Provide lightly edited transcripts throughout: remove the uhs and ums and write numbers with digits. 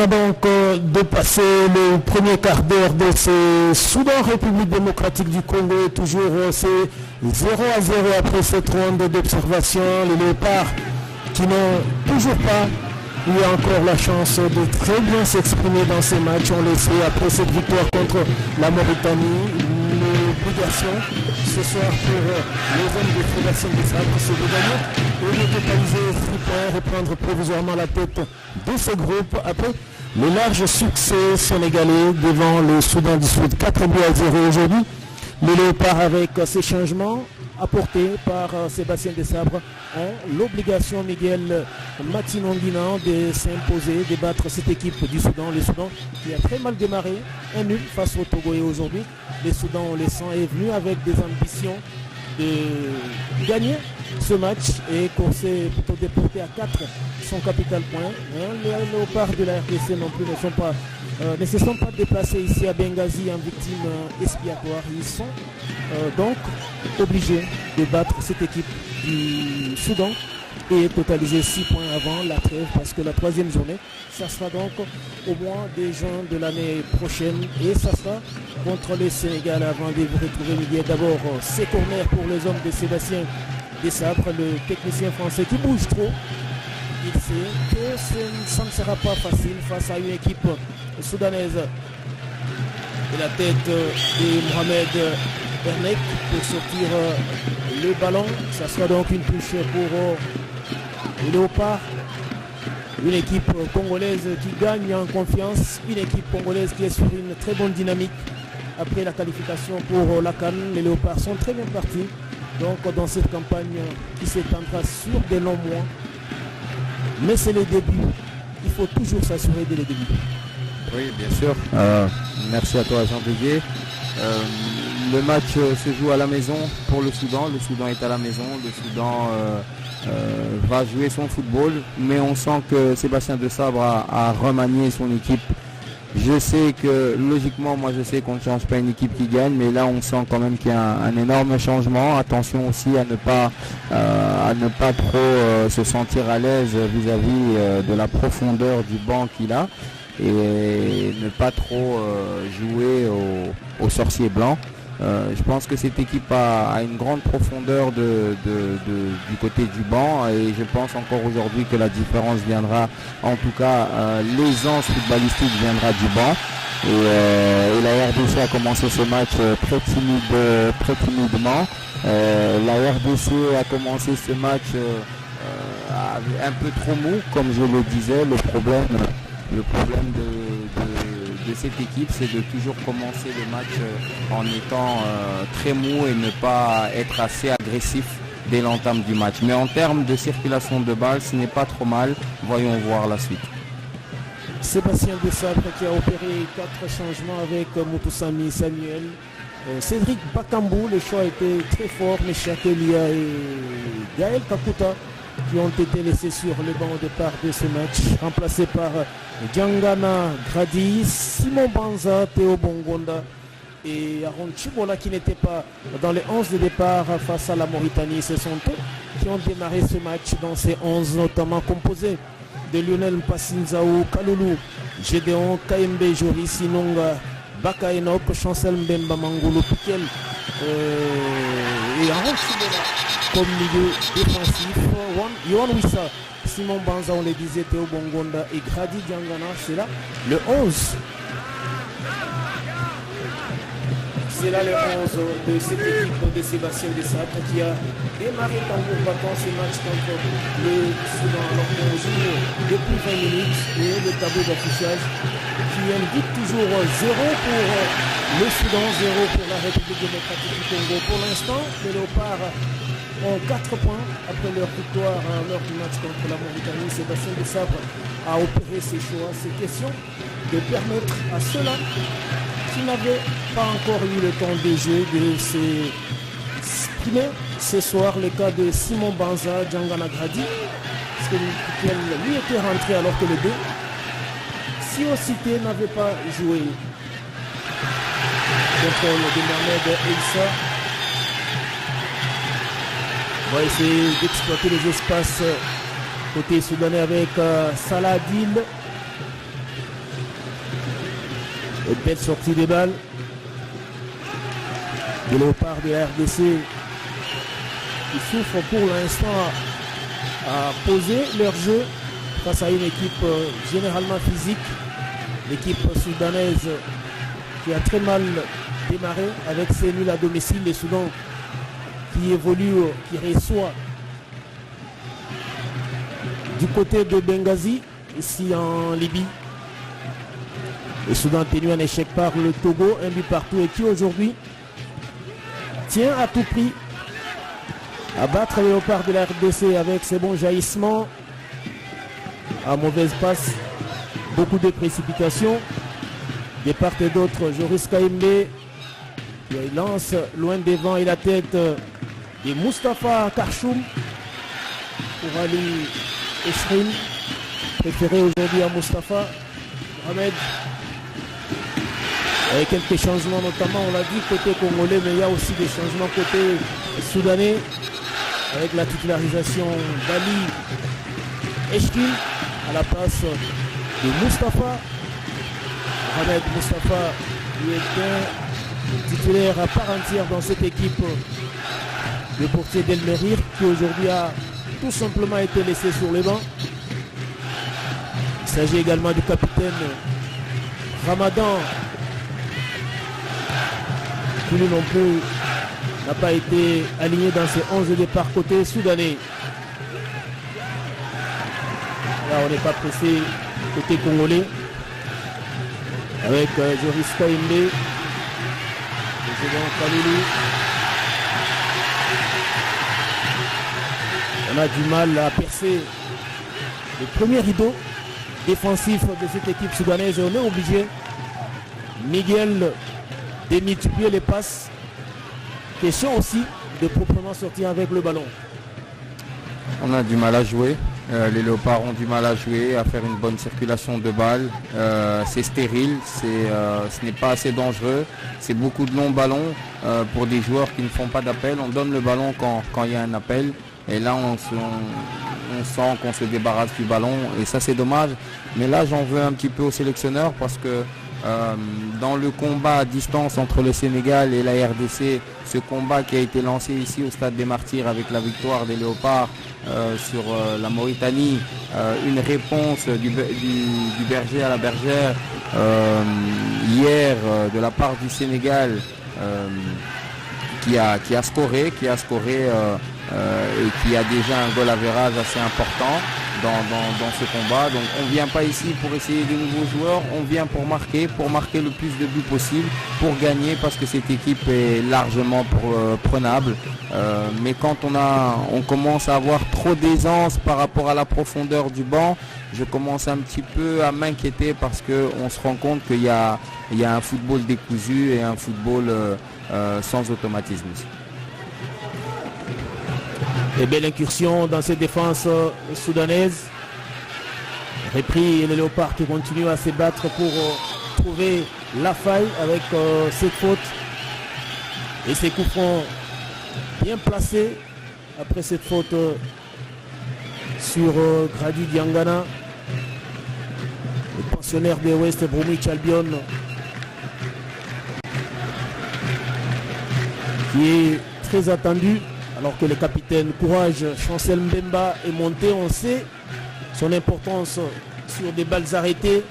a donc dépassé le premier quart d'heure de ce Soudan, République démocratique du Congo. Toujours c'est 0-0 après cette ronde d'observation. Les Léopards qui n'ont toujours pas eu encore la chance de très bien s'exprimer dans ces matchs. On le sait, après cette victoire contre la Mauritanie, l'obligation ce soir pour les hommes de Fédération des Sables, c'est de gagner et de totaliser 6 points, reprendre provisoirement la tête de ce groupe après le large succès sénégalais devant le Soudan du Sud. 4 buts à 0 aujourd'hui. Les Léopards, avec ces changements apportés par Sébastien Desabre, ont l'obligation, Miguel Matinonguinan, de s'imposer, de battre cette équipe du Soudan. Le Soudan qui a très mal démarré, un nul face au Togo, et aujourd'hui, le Soudan, on le sent, est venu avec des ambitions de gagner ce match et courser, plutôt déporter à 4 son capital point. Les Léopards de la RDC non plus ne se sont pas déplacés ici à Benghazi en victime expiatoire. Ils sont donc obligés de battre cette équipe du Soudan et totaliser 6 points avant la trêve, parce que la troisième journée, ça sera donc au mois de juin de l'année prochaine, et ça sera contre le Sénégal avant de vous retrouver, Miguel. D'abord, c'est corner pour les hommes de Sébastien Desabre, le technicien français qui bouge trop. Il sait que ça ne sera pas facile face à une équipe soudanaise de la tête de Mohamed Bernek pour sortir le ballon. Ça sera donc une touche pour les Léopards. Une équipe congolaise qui gagne en confiance, une équipe congolaise qui est sur une très bonne dynamique. Après la qualification pour la CAN, les Léopards sont très bien partis. Donc dans cette campagne qui s'étendra sur des longs mois. Mais c'est le début. Il faut toujours s'assurer dès le début. Oui, bien sûr. Merci à toi, Jean-Béguet. Le match se joue à la maison pour le Soudan. Le Soudan est à la maison. Le Soudan va jouer son football. Mais on sent que Sébastien Desabre a remanié son équipe. Je sais que, logiquement, moi je sais qu'on ne change pas une équipe qui gagne. Mais là, on sent quand même qu'il y a un énorme changement. Attention aussi à ne pas trop se sentir à l'aise vis-à-vis de la profondeur du banc qu'il a. Et ne pas trop jouer au sorcier blanc. Je pense que cette équipe a une grande profondeur du côté du banc et je pense encore aujourd'hui que la différence viendra, en tout cas l'aisance footballistique viendra du banc. Et la RDC a commencé ce match très timidement. La RDC a commencé ce match un peu trop mou, comme je le disais. Le problème de cette équipe, c'est de toujours commencer le match en étant très mou et ne pas être assez agressif dès l'entame du match. Mais en termes de circulation de balles, ce n'est pas trop mal. Voyons voir la suite. Sébastien Desabre qui a opéré 4 changements avec Moutoussamy Samuel. Cédric Bakambu, le choix était très fort, mais Chakelia et Gaël Kakuta qui ont été laissés sur le banc au départ de ce match, remplacés par Djangana Gradi, Simon Banza, Théo Bongonda et Aaron Chibola qui n'étaient pas dans les 11 de départ face à la Mauritanie. Ce sont eux qui ont démarré ce match dans ces 11, notamment composés de Lionel Mpassinzaou, Kaloulou, Gédéon, Kaembe, Joris, Sinonga, Baka Enoch, Chancel Mbemba Mangoulou, Piquel et Aaron Chibola comme milieu défensif. Yohan Wissa, Simon Banza, on le disait, Théo Bongonda et Gradi Diangana, c'est là le 11. C'est là le 11 de cette équipe de Sébastien Desabre qui a démarré tambour battant ce match contre le Soudan. Alors qu'on joue depuis 20 minutes et le tableau d'affichage qui indique toujours 0 pour le Soudan, 0 pour la République démocratique du Congo. Pour l'instant, les Léopards ont 4 points après leur victoire lors du match contre la Mauritanie. Sébastien Desabre a opéré ses choix, ses questions de permettre à ceux-là qui n'avaient pas encore eu le temps de jeu de s'exprimer ce soir. Le cas de Simon Banza, Djangana Gradi, parce que lui était rentré alors que les deux Sio Cité n'avait pas joué. Contrôle de Mohamed Elsa. On va essayer d'exploiter les espaces côté soudanais avec Salah Adil. Une belle sortie des balles. Les Léopards de la RDC qui souffrent pour l'instant à poser leur jeu face à une équipe généralement physique. L'équipe soudanaise qui a très mal démarré avec ses nuls à domicile. Les Soudans qui évolue, qui reçoit du côté de Benghazi, ici en Libye. Le Soudan tenu en échec par le Togo, un but partout, et qui aujourd'hui tient à tout prix à battre les Léopards de la RDC avec ses bons jaillissements. À mauvaise passe, beaucoup de précipitations. De part et d'autre, Joris Kaimbe qui lance loin devant et la tête de Mustapha Karchoum pour Ali Esrim, préféré aujourd'hui à Mustapha Mohamed. Avec quelques changements, notamment on l'a dit côté congolais, mais il y a aussi des changements côté soudanais avec la titularisation d'Ali Eshkin à la place de Mustapha Mohamed. Mustapha lui est un titulaire à part entière dans cette équipe. Le portier d'El Merir qui aujourd'hui a tout simplement été laissé sur les bancs. Il s'agit également du capitaine Ramadan qui lui non plus n'a pas été aligné dans ses 11 départs côté soudanais. Là, on n'est pas pressé côté congolais. Avec Joris Kainde, le second Kalulu. On a du mal à percer le premier rideau défensif de cette équipe soudanaise. On est obligé, Miguel, de multiplier les passes. Question aussi de proprement sortir avec le ballon. On a du mal à jouer. Les Léopards ont du mal à jouer, à faire une bonne circulation de balles. C'est stérile, ce n'est pas assez dangereux. C'est beaucoup de longs ballons pour des joueurs qui ne font pas d'appel. On donne le ballon quand il y a un appel. Et là, on sent qu'on se débarrasse du ballon. Et ça, c'est dommage. Mais là, j'en veux un petit peu au sélectionneur parce que dans le combat à distance entre le Sénégal et la RDC, ce combat qui a été lancé ici au Stade des Martyrs avec la victoire des Léopards sur la Mauritanie, une réponse du berger à la bergère hier de la part du Sénégal qui a scoré et qui a déjà un goal average assez important dans ce combat. Donc on ne vient pas ici pour essayer de nouveaux joueurs, on vient pour marquer le plus de buts possible, pour gagner parce que cette équipe est largement prenable. Mais quand on commence à avoir trop d'aisance par rapport à la profondeur du banc, je commence un petit peu à m'inquiéter parce qu'on se rend compte qu'il y a un football décousu et un football sans automatisme. Et belle incursion dans cette défense soudanaise. Repris les Léopards qui continuent à se battre pour trouver la faille avec cette faute. Et ces coups francs bien placés après cette faute sur Grady Diangana, le pensionnaire de West Bromwich Albion, qui est très attendu. Alors que le capitaine Courage Chancel Mbemba est monté, on sait son importance sur des balles arrêtées.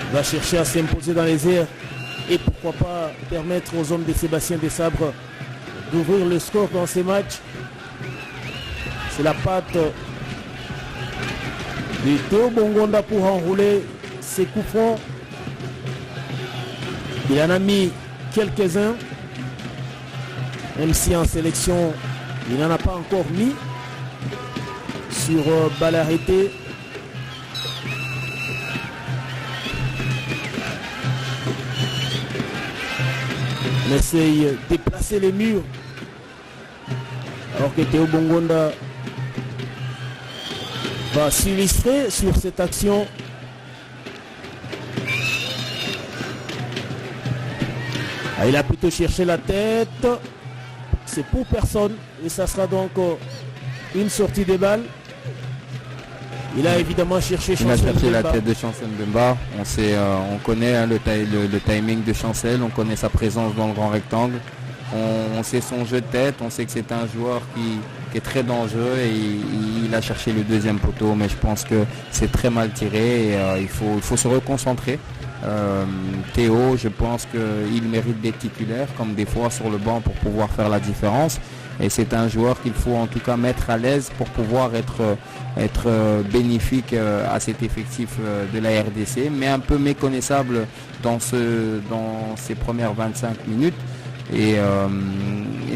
Il va chercher à s'imposer dans les airs et pourquoi pas permettre aux hommes de Sébastien Desabre d'ouvrir le score dans ces matchs. C'est la patte de Théo Bongonda pour enrouler ses coups francs. Il en a mis quelques-uns. Même si en sélection, il n'en a pas encore mis sur balle arrêtée. On essaye de déplacer les murs. Alors que Théo Bongonda va s'illustrer sur cette action. Il a plutôt cherché la tête. C'est pour personne et ça sera donc une sortie de balle. Il a évidemment cherché Chancel. Il a cherché la tête de Chancel Mbemba. On connaît le timing de Chancel, on connaît sa présence dans le grand rectangle. On sait son jeu de tête, on sait que c'est un joueur qui est très dangereux et il a cherché le deuxième poteau, mais je pense que c'est très mal tiré et il faut se reconcentrer. Théo, je pense qu'il mérite d'être titulaire comme des fois sur le banc pour pouvoir faire la différence et c'est un joueur qu'il faut en tout cas mettre à l'aise pour pouvoir être bénéfique à cet effectif de la RDC, mais un peu méconnaissable dans ces premières 25 minutes. Et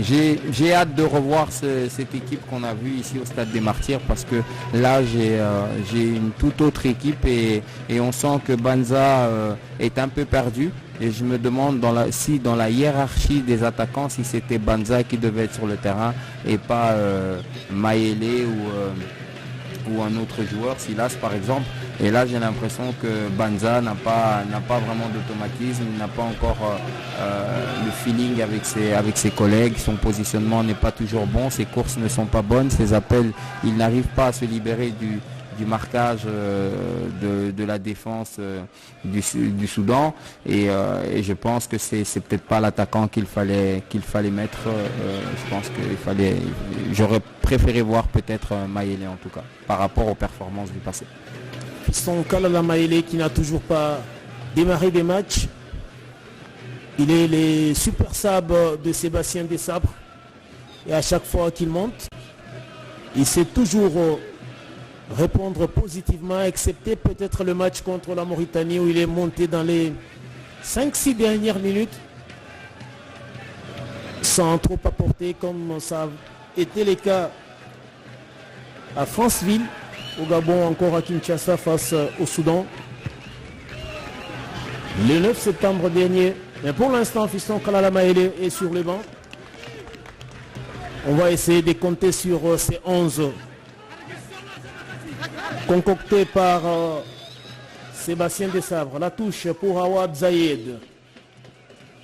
j'ai hâte de revoir cette équipe qu'on a vue ici au Stade des Martyrs parce que là j'ai une toute autre équipe et on sent que Banza est un peu perdu et je me demande si dans la hiérarchie des attaquants si c'était Banza qui devait être sur le terrain et pas Maélé ou un autre joueur, Silas par exemple. Et là j'ai l'impression que Banza n'a pas vraiment d'automatisme, il n'a pas encore le feeling avec ses collègues, son positionnement n'est pas toujours bon, ses courses ne sont pas bonnes, ses appels, il n'arrive pas à se libérer du marquage de la défense du Soudan et je pense que c'est peut-être pas l'attaquant qu'il fallait mettre. Je pense j'aurais préféré voir peut-être Maélé en tout cas par rapport aux performances du passé. Son Kalala Maélé qui n'a toujours pas démarré des matchs. Il est les super sabres de Sébastien Desabre et à chaque fois qu'il monte, il sait toujours répondre positivement, excepté peut-être le match contre la Mauritanie où il est monté dans les 5-6 dernières minutes sans trop apporter comme ça a été le cas à Franceville, au Gabon, encore à Kinshasa face au Soudan le 9 septembre dernier. Mais pour l'instant, Fiston Kalala Maele est sur le banc. On va essayer de compter sur ces 11 concoctés par Sébastien Desabre. La touche pour Awad Zayed.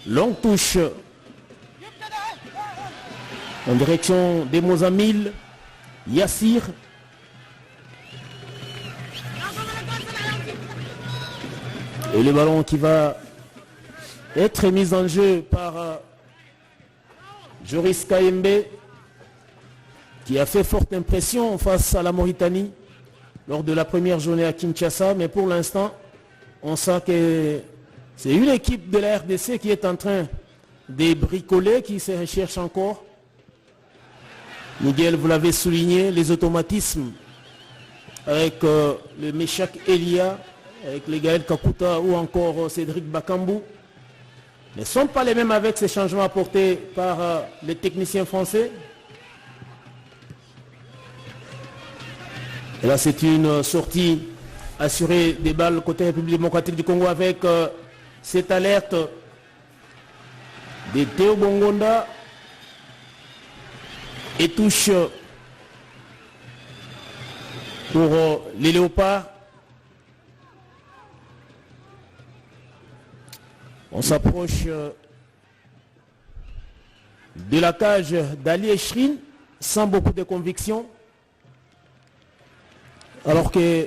Longue touche en direction des Mozamil. Yassir. Et le ballon qui va être mis en jeu par Joris Kayembe, qui a fait forte impression face à la Mauritanie lors de la première journée à Kinshasa. Mais pour l'instant, on sent que c'est une équipe de la RDC qui est en train de bricoler, qui se recherche encore. Miguel, vous l'avez souligné, les automatismes avec le Meshak Elia, avec les Gaël Kakuta ou encore Cédric Bakambou ne sont pas les mêmes avec ces changements apportés par les techniciens français. Et là, c'est une sortie assurée des balles côté République démocratique du Congo avec cette alerte de Théo Bongonda et touche pour les Léopards. On s'approche de la cage d'Ali Echrin sans beaucoup de conviction. Alors que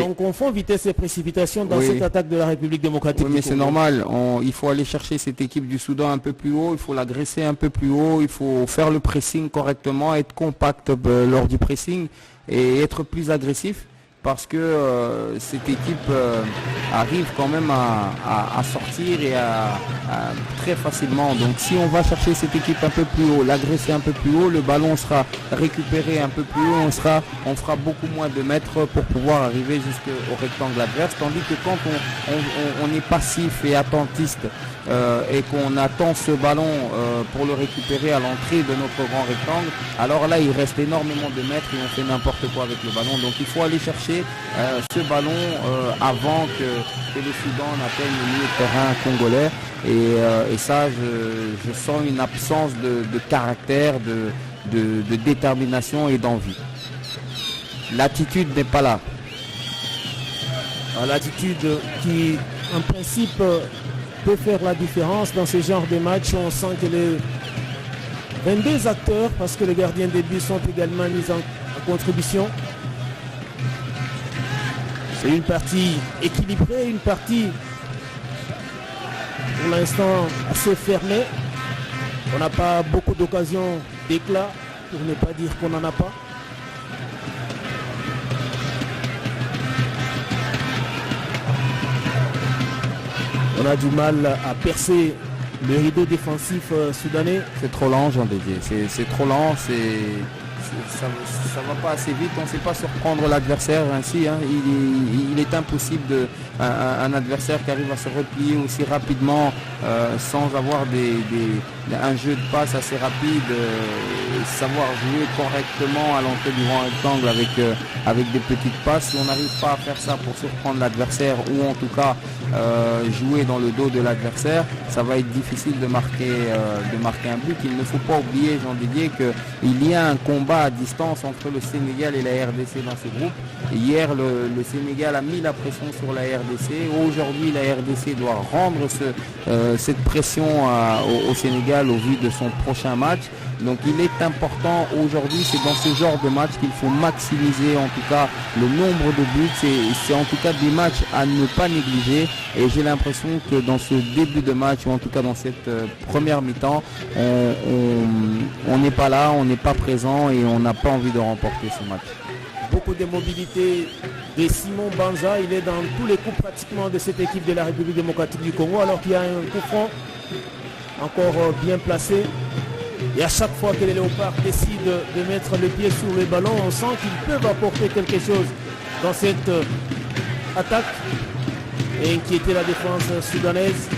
on confond vitesse et précipitation dans cette attaque de la République démocratique. Oui, mais c'est normal. Il faut aller chercher cette équipe du Soudan un peu plus haut. Il faut l'agresser un peu plus haut. Il faut faire le pressing correctement, être compact lors du pressing et être plus agressif. Parce que cette équipe arrive quand même à sortir et très facilement. Donc si on va chercher cette équipe un peu plus haut, l'agresser un peu plus haut, le ballon sera récupéré un peu plus haut, on fera beaucoup moins de mètres pour pouvoir arriver jusqu'au rectangle adverse. Tandis que quand on est passif et attentiste et qu'on attend ce ballon pour le récupérer à l'entrée de notre grand rectangle, alors là il reste énormément de mètres et on fait n'importe quoi avec le ballon. Donc il faut aller chercher ce ballon avant que le Soudan n'atteigne le milieu de terrain congolais et ça je sens une absence de caractère, de détermination et d'envie. L'attitude n'est pas là. L'attitude qui en principe peut faire la différence dans ce genre de match. On sent que les 22 acteurs, parce que les gardiens des buts sont également mis en contribution. C'est une partie équilibrée, une partie pour l'instant assez fermée. On n'a pas beaucoup d'occasions d'éclat, pour ne pas dire qu'on n'en a pas. On a du mal à percer le rideau défensif soudanais. C'est trop lent, Jean Dédier. C'est trop lent, ça ne va pas assez vite, on ne sait pas surprendre l'adversaire ainsi. Hein. Il est impossible un adversaire qui arrive à se replier aussi rapidement sans avoir un jeu de passe assez rapide, savoir jouer correctement à l'entrée du grand rectangle avec des petites passes. Si on n'arrive pas à faire ça pour surprendre l'adversaire ou en tout cas jouer dans le dos de l'adversaire, ça va être difficile de marquer un but. Il ne faut pas oublier, Jean Didier, qu'il y a un combat à distance entre le Sénégal et la RDC dans ce groupe. Hier, le Sénégal a mis la pression sur la RDC. Aujourd'hui, la RDC doit rendre cette pression au Sénégal au vu de son prochain match. Donc il est important aujourd'hui, c'est dans ce genre de match qu'il faut maximiser en tout cas le nombre de buts. C'est en tout cas des matchs à ne pas négliger. Et j'ai l'impression que dans ce début de match, ou en tout cas dans cette première mi-temps, on n'est pas là, on n'est pas présent et on n'a pas envie de remporter ce match. Beaucoup de mobilité de Simon Banza, il est dans tous les coups pratiquement de cette équipe de la République démocratique du Congo, alors qu'il y a un coup franc encore bien placé Et à chaque fois que les Léopards décident de mettre le pied sur le ballon, on sent qu'ils peuvent apporter quelque chose dans cette attaque et inquiéter la défense soudanaise.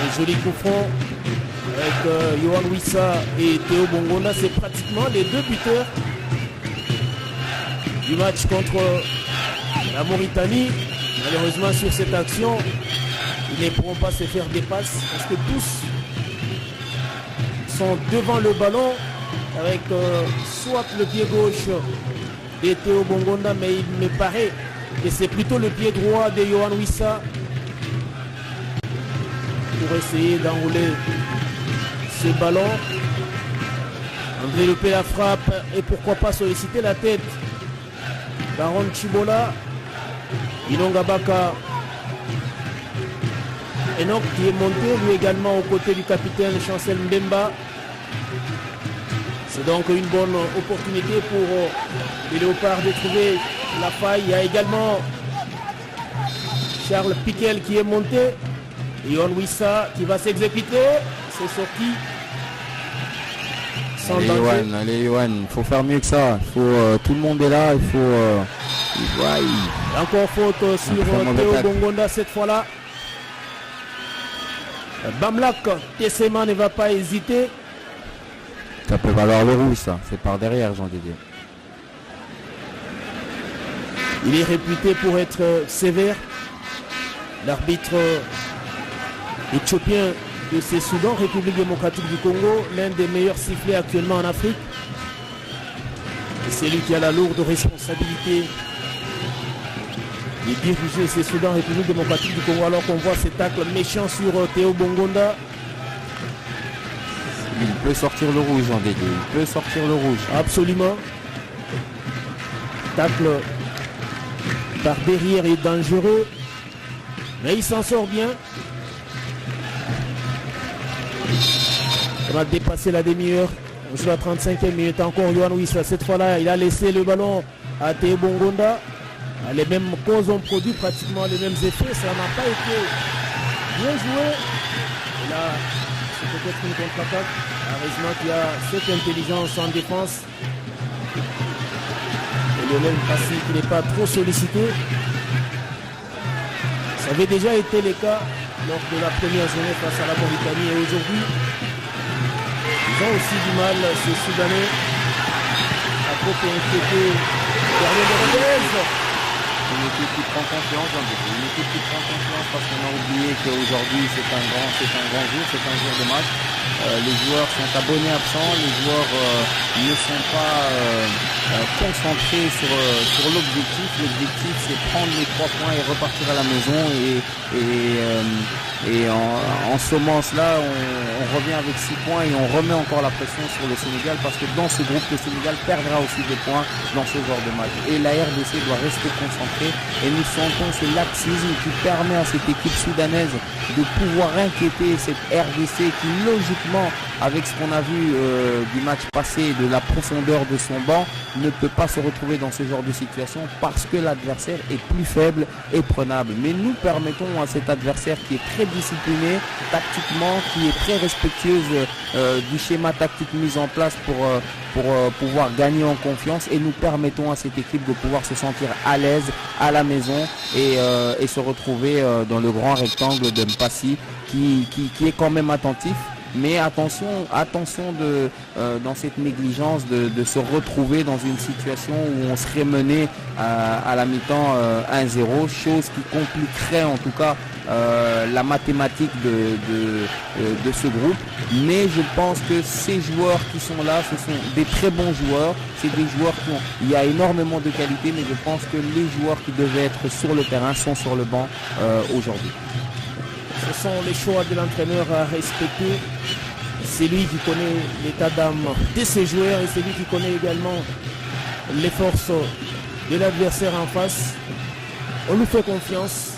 Un joli coup franc avec Yohan Wissa et Théo Bongonda. C'est pratiquement les deux buteurs du match contre la Mauritanie. Malheureusement sur cette action, ils ne pourront pas se faire des passes parce que tous sont devant le ballon avec soit le pied gauche de Théo Bongonda, mais il me paraît que c'est plutôt le pied droit de Yohan Wissa pour essayer d'enrouler ce ballon. André Lepé la frappe et pourquoi pas solliciter la tête d'Aaron Chibola. Inonga Baka Enoch qui est monté lui également aux côtés du capitaine Chancel Mbemba. C'est donc une bonne opportunité pour les Léopards de trouver la faille. Il y a également Charles Piquel qui est monté. Yohan Wissa qui va s'exécuter. C'est sorti. Sans danger. Allez Yohan, il faut faire mieux que ça. Il faut, tout le monde est là, il faut... Encore faute sur Théo Bongonda cette fois-là. Bamlak Tessema ne va pas hésiter. Ça peut valoir le rouge, ça. C'est par derrière, Jean-Didier. Il est réputé pour être sévère. L'arbitre éthiopien de ces Soudan, République démocratique du Congo, l'un des meilleurs sifflets actuellement en Afrique. Et c'est lui qui a la lourde responsabilité de diriger ces Soudan, République démocratique du Congo, alors qu'on voit ces tacles méchants sur Théo Bongonda. Il peut sortir le rouge, Jean-Didier. Il peut sortir le rouge. Absolument. Tacle par derrière est dangereux. Mais il s'en sort bien. On a dépassé la demi-heure. On joue à 35e minute encore. Yohan Wissa, cette fois-là, il a laissé le ballon à Théo Bongonda. Les mêmes causes ont produit pratiquement les mêmes effets. Ça n'a pas été bien joué. Et là, c'est peut-être une contre-attaque. Heureusement qu'il y a cette intelligence en défense. Et Lionel Passy qui n'est pas trop sollicité. Ça avait déjà été le cas lors de la première journée face à la Mauritanie. Et aujourd'hui, ils ont aussi du mal, ces Soudanais, à trop inquiéter derrière les Rodez. Une équipe qui prend confiance, une équipe qui prend confiance parce qu'on a oublié qu'aujourd'hui c'est un grand jour, c'est un jour de match. Les joueurs sont abonnés absents, les joueurs ne sont pas concentrés sur l'objectif. L'objectif c'est prendre les 3 points et repartir à la maison et en sommant cela, on revient avec 6 points et on remet encore la pression sur le Sénégal parce que dans ce groupe, le Sénégal perdra aussi des points dans ce genre de match. Et la RDC doit rester concentrée et nous sentons ce laxisme qui permet à cette équipe soudanaise de pouvoir inquiéter cette RDC qui logiquement, avec ce qu'on a vu du match passé, de la profondeur de son banc, ne peut pas se retrouver dans ce genre de situation parce que l'adversaire est plus faible et prenable. Mais nous permettons à cet adversaire qui est très discipliné tactiquement, qui est très respectueuse du schéma tactique mis en place pour pouvoir gagner en confiance, et nous permettons à cette équipe de pouvoir se sentir à l'aise à la maison et se retrouver dans le grand rectangle de Mpassi qui est quand même attentif. Mais attention dans cette négligence de se retrouver dans une situation où on serait mené à la mi-temps 1-0, chose qui compliquerait en tout cas la mathématique de ce groupe. Mais je pense que ces joueurs qui sont là, ce sont des très bons joueurs. C'est des joueurs il y a énormément de qualité, mais je pense que les joueurs qui devaient être sur le terrain sont sur le banc aujourd'hui. Ce sont les choix de l'entraîneur à respecter. C'est lui qui connaît l'état d'âme de ses joueurs et c'est lui qui connaît également les forces de l'adversaire en face. On lui fait confiance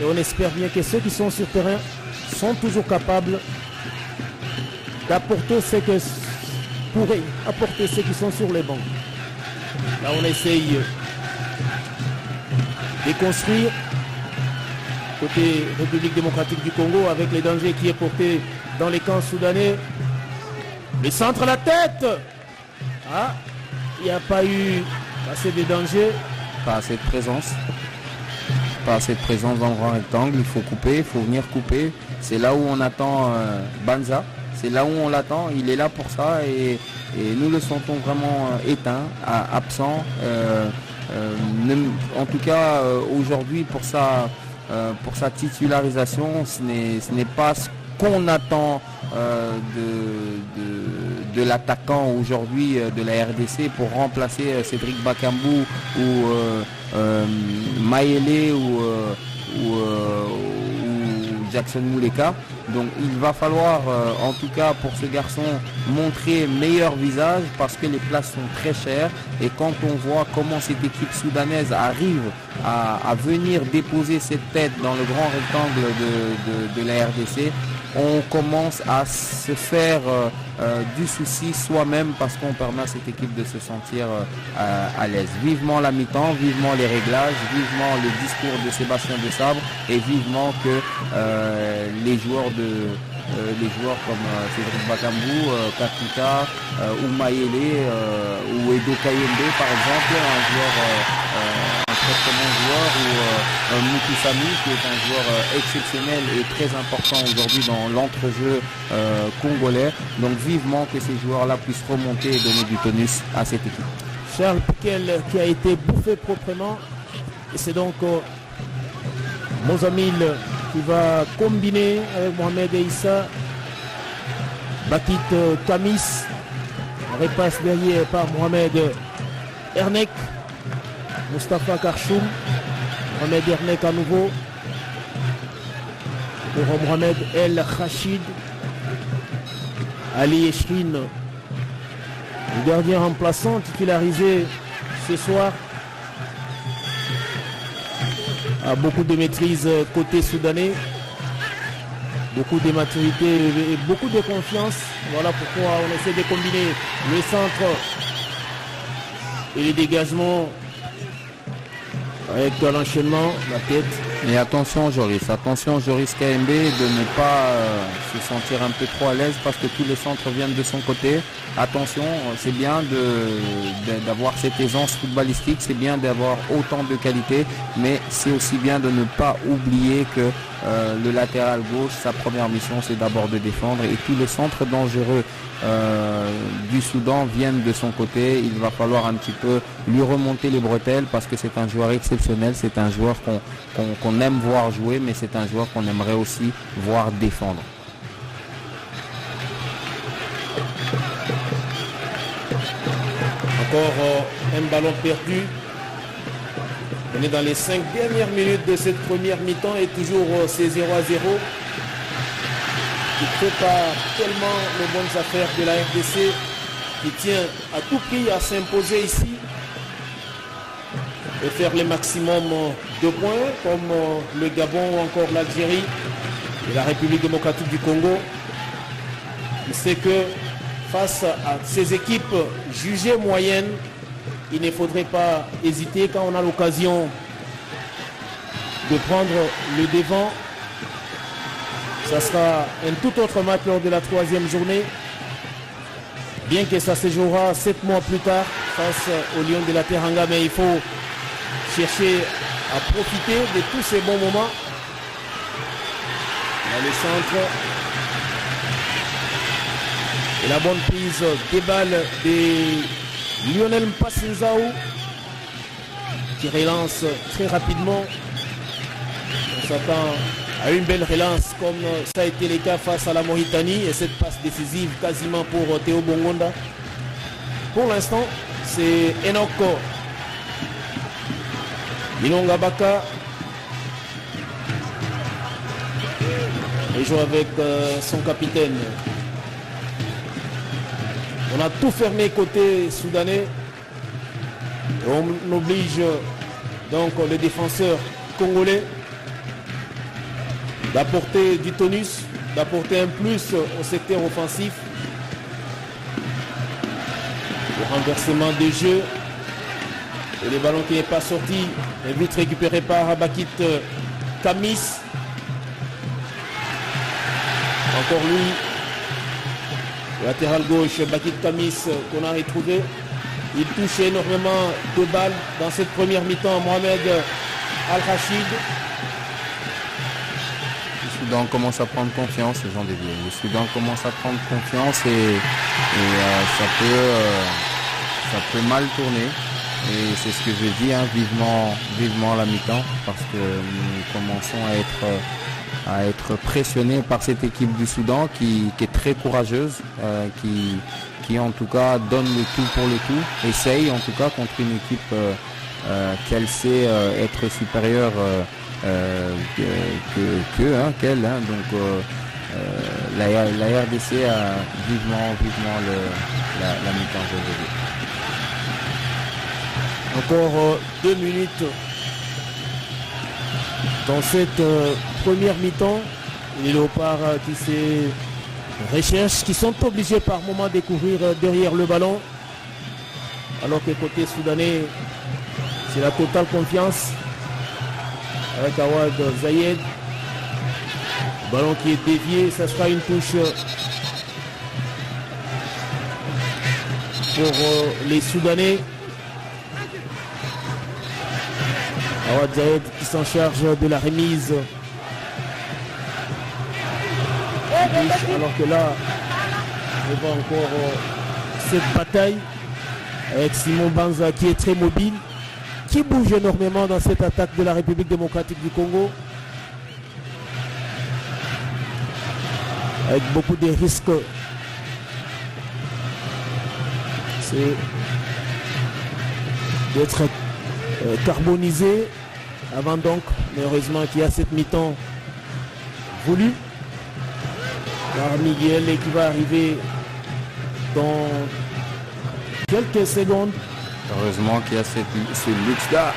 et on espère bien que ceux qui sont sur terrain sont toujours capables d'apporter ce que pourraient apporter ceux qui sont sur les bancs. Là on essaye de construire côté République démocratique du Congo avec les dangers qui est porté dans les camps soudanais. Le centre à la tête. Ah, il n'y a pas eu assez de danger. Pas assez de présence. Pas assez de présence dans le grand rectangle. Il faut couper, il faut venir couper. C'est là où on attend Banza. C'est là où on l'attend. Il est là pour ça et nous le sentons vraiment éteint, absent. En tout cas, aujourd'hui, pour sa titularisation, ce n'est pas ce qu'on attend de l'attaquant aujourd'hui de la RDC pour remplacer Cédric Bakambu ou Maëlé ou Jackson Mouleka. Donc il va falloir en tout cas pour ce garçon montrer meilleur visage parce que les places sont très chères et quand on voit comment cette équipe soudanaise arrive à venir déposer cette tête dans le grand rectangle de la RDC, on commence à se faire du souci soi-même parce qu'on permet à cette équipe de se sentir à l'aise. Vivement la mi-temps, vivement les réglages, vivement le discours de Sébastien Desabre et vivement que les joueurs comme Cédric Bakambu, Kakuta ou Maëlé ou Edo Kayembe par exemple, un très très bon joueur ou Moutou Sami qui est un joueur exceptionnel et très important aujourd'hui dans l'entrejeu congolais. Donc vivement que ces joueurs-là puissent remonter et donner du tonus à cette équipe. Charles Piquel qui a été bouffé proprement et c'est donc Mozamil qui va combiner avec Mohamed Issa. Bakit Kamis repasse derrière par Mohamed Ernek. Mustafa Karchoum. Mohamed Ernek à nouveau. Pour Mohamed El Rachid. Ali Eshrin. Le gardien remplaçant titularisé ce soir. A beaucoup de maîtrise côté soudanais, beaucoup de maturité et beaucoup de confiance. Voilà pourquoi on essaie de combiner le centre et les dégagements avec l'enchaînement, la tête. Et attention Joris KMB de ne pas se sentir un peu trop à l'aise parce que tous les centres viennent de son côté. Attention, c'est bien d'avoir cette aisance footballistique, c'est bien d'avoir autant de qualité, mais c'est aussi bien de ne pas oublier que le latéral gauche, sa première mission c'est d'abord de défendre et tous les centres dangereux du Soudan viennent de son côté. Il va falloir un petit peu lui remonter les bretelles parce que c'est un joueur exceptionnel, c'est un joueur qu'on aime voir jouer, mais c'est un joueur qu'on aimerait aussi voir défendre. Encore un ballon perdu. On est dans les 5 dernières minutes de cette première mi-temps et toujours c'est 0-0. Qui prépare tellement les bonnes affaires de la RDC, qui tient à tout prix à s'imposer ici et faire le maximum de points comme le Gabon ou encore l'Algérie et la République démocratique du Congo. C'est que face à ces équipes jugées moyennes, il ne faudrait pas hésiter quand on a l'occasion de prendre le devant. Ça sera un tout autre match lors de la 3e journée. Bien que ça se jouera 7 mois plus tard face aux Lions de la Teranga, mais il faut chercher à profiter de tous ces bons moments. Dans le centre. Et la bonne prise des balles de Lionel Mpassinzao qui relance très rapidement. On s'attend à une belle relance comme ça a été le cas face à la Mauritanie et cette passe décisive quasiment pour Théo Bongonda. Pour l'instant, c'est Enoch Ilonga Baka. Il joue avec son capitaine. On a tout fermé côté soudanais. Et on oblige donc les défenseurs congolais d'apporter du tonus, d'apporter un plus au secteur offensif. Le renversement des jeux. Et le ballon qui n'est pas sorti est vite récupéré par Bakit Kamis. Encore lui. Latéral gauche, Bakit Kamis qu'on a retrouvé. Il touche énormément de balles dans cette première mi-temps. Mohamed Al-Rachid. Le Soudan commence à prendre confiance, Jean Dévier. Le Soudan commence à prendre confiance et ça peut mal tourner. Et c'est ce que je dis, hein, vivement la mi-temps, parce que nous commençons à être pressionnés par cette équipe du Soudan qui est très courageuse, qui en tout cas donne le tout pour le tout, essaye en tout cas contre une équipe qu'elle sait être supérieure qu'elle. Donc la RDC a vivement la mi-temps. Encore 2 minutes dans cette première mi-temps. Les Léopards qui se recherchent, qui sont obligés par moment de courir derrière le ballon. Alors que côté soudanais, c'est la totale confiance. Avec Awad Zayed. Ballon qui est dévié, ça sera une touche pour les Soudanais. Awad Zayed qui s'en charge de la remise. Alors que là, on voit encore cette bataille avec Simon Banza qui est très mobile, qui bouge énormément dans cette attaque de la République démocratique du Congo. Avec beaucoup de risques. C'est d'être carbonisé avant donc, mais heureusement qu'il y a cette mi-temps voulue par Miguel et qui va arriver dans quelques secondes. Heureusement qu'il y a ce luxe-là.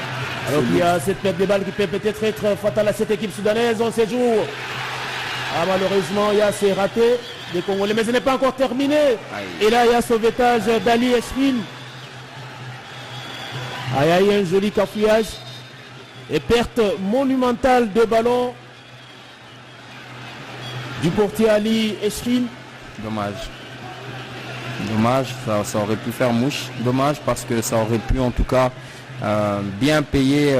Alors qu'il y a cette perte de balle qui peut peut-être être fatale à cette équipe soudanaise. On séjour. Malheureusement, il y a ces ratés des Congolais, mais ce n'est pas encore terminé. Aïe. Et là, il y a sauvetage d'Ali Esfil. Il y a eu un joli cafouillage. Et perte monumentale de ballon du portier Ali Esfil. Dommage. Dommage, ça aurait pu faire mouche. Dommage parce que ça aurait pu en tout cas bien payer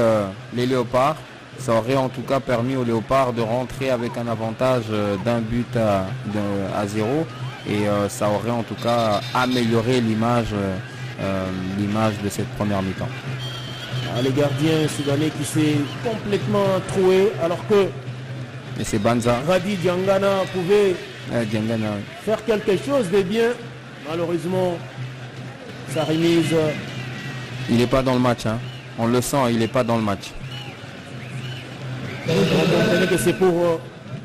les Léopards. Ça aurait en tout cas permis aux Léopards de rentrer avec un avantage d'un but à 0. Et ça aurait en tout cas amélioré l'image de cette première mi-temps. Les gardiens soudanais qui s'est complètement troué alors que et c'est Banza. Radi Diangana pouvait faire quelque chose de bien. Malheureusement, sa remise. Il n'est pas dans le match. Hein. On le sent, il n'est pas dans le match. On comprenait que c'est pour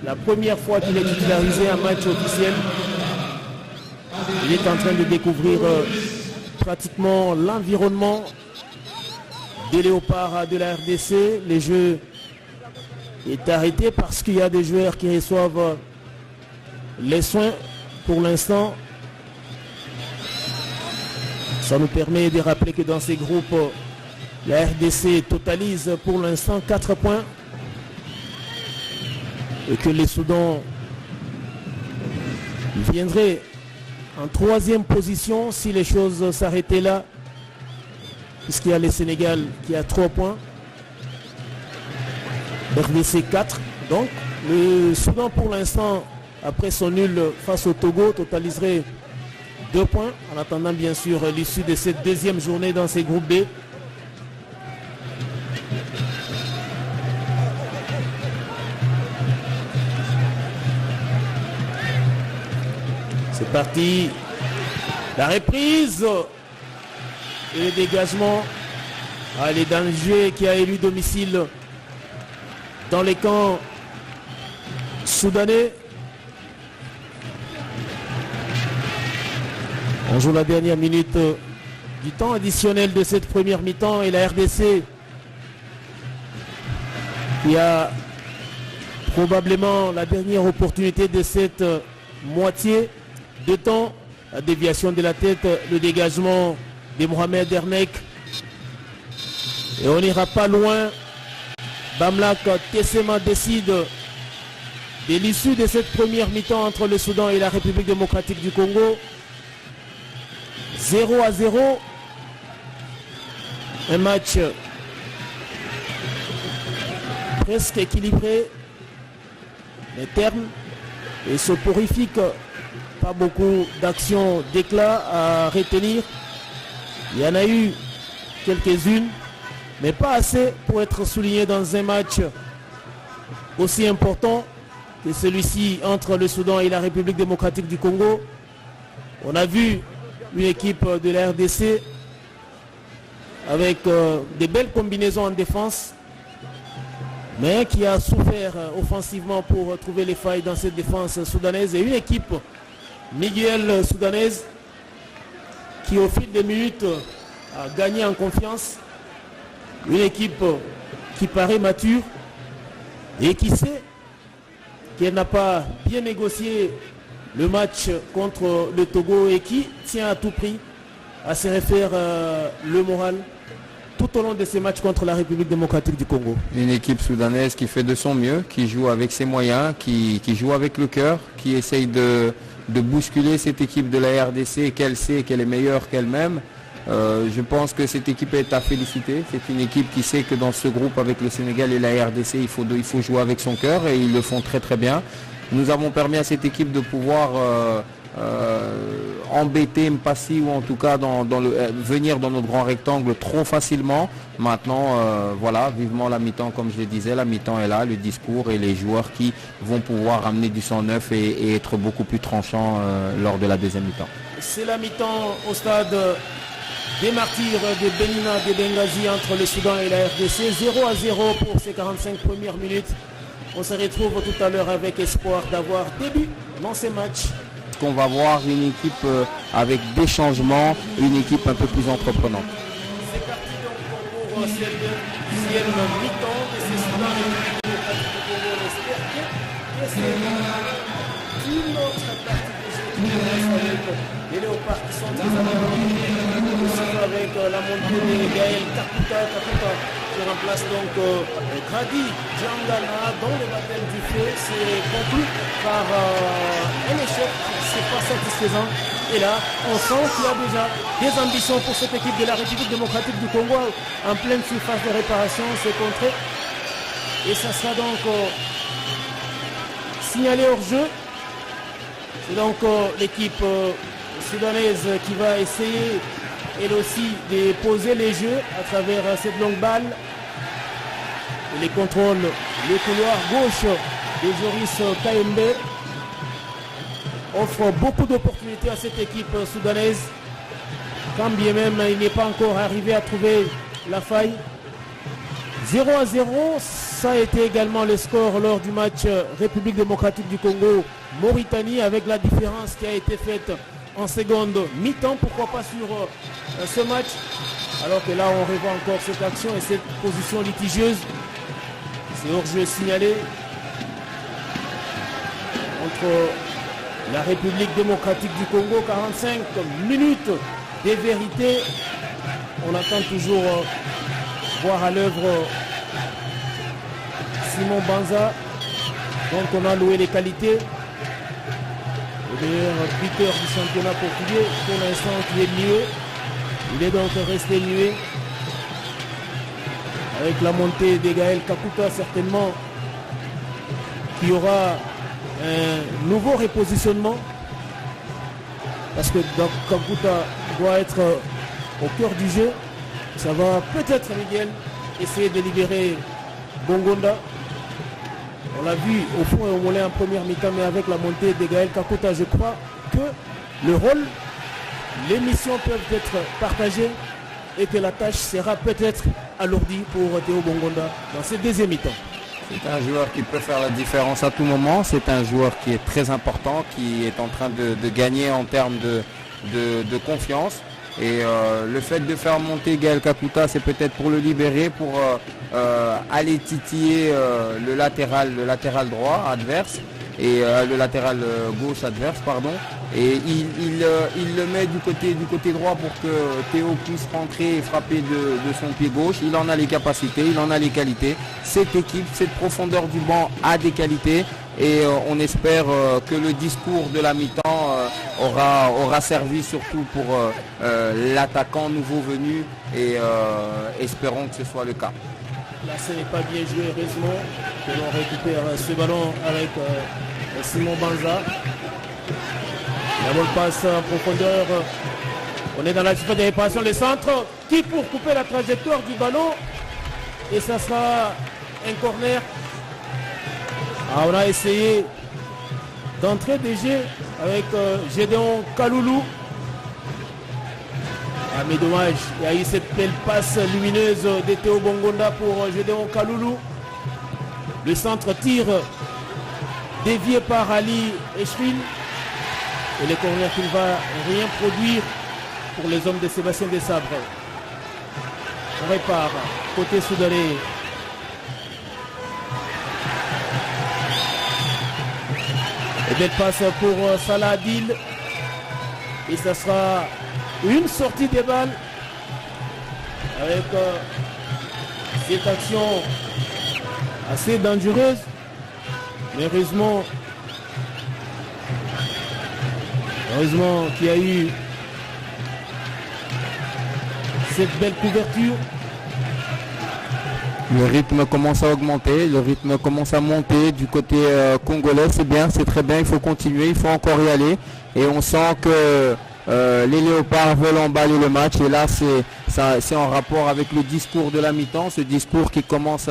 la première fois qu'il est titularisé un match officiel. Il est en train de découvrir pratiquement l'environnement des Léopards de la RDC. Le jeu est arrêté parce qu'il y a des joueurs qui reçoivent les soins pour l'instant. Ça nous permet de rappeler que dans ces groupes, la RDC totalise pour l'instant 4 points. Et que les Soudans viendraient en 3e position si les choses s'arrêtaient là. Puisqu'il y a le Sénégal qui a 3 points. RDC 4. Donc le Soudan pour l'instant, après son nul face au Togo, totaliserait 2 points. En attendant bien sûr l'issue de cette 2e journée dans ces groupes B. C'est parti. La reprise. Et le dégagement. Les dangers qui a élu domicile dans les camps soudanais. On joue la dernière minute du temps additionnel de cette première mi-temps et la RDC qui a probablement la dernière opportunité de cette moitié de temps. La déviation de la tête, le dégagement de Mohamed Ernek. Et on n'ira pas loin. Bamlak Tessema décide de l'issue de cette première mi-temps entre le Soudan et la République démocratique du Congo. 0-0. Un match presque équilibré. Les termes et soporifiques. Pas beaucoup d'actions d'éclat à retenir. Il y en a eu quelques-unes, mais pas assez pour être souligné dans un match aussi important que celui-ci entre le Soudan et la République démocratique du Congo. On a vu une équipe de la RDC avec des belles combinaisons en défense, mais qui a souffert offensivement pour trouver les failles dans cette défense soudanaise, et une équipe Miguel soudanaise qui au fil des minutes a gagné en confiance, une équipe qui paraît mature et qui sait qu'elle n'a pas bien négocié le match contre le Togo et qui tient à tout prix à se refaire le moral tout au long de ces matchs contre la République démocratique du Congo. Une équipe soudanaise qui fait de son mieux, qui joue avec ses moyens, qui joue avec le cœur, qui essaye de bousculer cette équipe de la RDC, qu'elle sait qu'elle est meilleure qu'elle-même. Je pense que cette équipe est à féliciter. C'est une équipe qui sait que dans ce groupe avec le Sénégal et la RDC, il faut jouer avec son cœur, et ils le font très très bien. Nous avons permis à cette équipe de pouvoir embêter Mpassi, ou en tout cas venir dans notre grand rectangle trop facilement. Maintenant, voilà, vivement la mi-temps, comme je le disais, la mi-temps est là, le discours et les joueurs qui vont pouvoir amener du sang neuf et être beaucoup plus tranchants lors de la deuxième mi-temps. C'est la mi-temps au stade des martyrs de Benina de Benghazi entre le Soudan et la RDC. 0-0 pour ces 45 premières minutes. On se retrouve tout à l'heure avec espoir d'avoir début dans ces matchs. On va voir une équipe avec des changements, une équipe un peu plus entreprenante. C'est parti donc pour cette deuxième mi-temps de ces Soudan et on espère que c'est une autre partie de jeu qui commence avec les Léopards qui sont très avancés, aussi avec la montée de Gaël Kakuta qui remplace donc Grady Djangana dans le baptême du feu. C'est conclu par un échec. C'est pas satisfaisant. Et là, on sent qu'il y a déjà des ambitions pour cette équipe de la République démocratique du Congo en pleine surface de réparation. C'est contré. Et ça sera donc signalé hors jeu. C'est donc l'équipe soudanaise qui va essayer elle aussi de poser les jeux à travers cette longue balle. Et les contrôles, le couloir gauche de Joris Kaembe offre beaucoup d'opportunités à cette équipe soudanaise, quand bien même il n'est pas encore arrivé à trouver la faille. 0-0, ça a été également le score lors du match République démocratique du Congo-Mauritanie, avec la différence qui a été faite en seconde mi-temps, pourquoi pas sur ce match, alors que là on revoit encore cette action et cette position litigieuse. C'est hors-jeu signalé entre la République démocratique du Congo. 45 minutes de vérité. On attend toujours voir à l'œuvre Simon Banza, donc on a loué les qualités. Le meilleur buteur du championnat portugais pour l'instant qui est muet. Il est donc resté muet. Avec la montée de Gaël Kakuta, certainement qu'il y aura un nouveau repositionnement. Parce que Kakuta doit être au cœur du jeu. Ça va peut-être, Miguel, essayer de libérer Bongonda. On l'a vu au fond et au mollet en première mi-temps, mais avec la montée de Gaël Kakuta, je crois que le rôle, les missions peuvent être partagées et que la tâche sera peut-être alourdie pour Théo Bongonda dans cette deuxième mi-temps. C'est un joueur qui peut faire la différence à tout moment. C'est un joueur qui est très important, qui est en train de gagner en termes de confiance. Et le fait de faire monter Gaël Kakuta, c'est peut-être pour le libérer, pour aller titiller le latéral droit adverse, et le latéral gauche adverse, pardon. Et il le met du côté droit pour que Théo puisse rentrer et frapper de son pied gauche. Il en a les capacités, il en a les qualités. Cette équipe, cette profondeur du banc a des qualités. et on espère que le discours de la mi-temps aura servi surtout pour l'attaquant nouveau venu et espérons que ce soit le cas. Là, ce n'est pas bien joué, heureusement que l'on récupère ce ballon avec Simon Banza. La bonne passe en profondeur. On est dans la surface de réparation. Le centre qui pour couper la trajectoire du ballon. Et ça sera un corner. On a essayé d'entrer des jeux avec Gédéon Kaloulou. Mais dommage, il y a eu cette belle passe lumineuse de Théo Bongonda pour Gédéon Kaloulou. Le centre tire dévié par Ali Echrin. Et le corner qui ne va rien produire pour les hommes de Sébastien Desabre. On répare côté soudanais. Et belle passe pour Salah Adil. Et ça sera une sortie des balles avec cette action assez dangereuse. Mais heureusement qu'il y a eu cette belle couverture. Le rythme commence à augmenter, le rythme commence à monter du côté congolais. C'est bien, c'est très bien, il faut continuer, il faut encore y aller. Et on sent que les Léopards veulent emballer le match. Et là, c'est en rapport avec le discours de la mi-temps, ce discours qui commence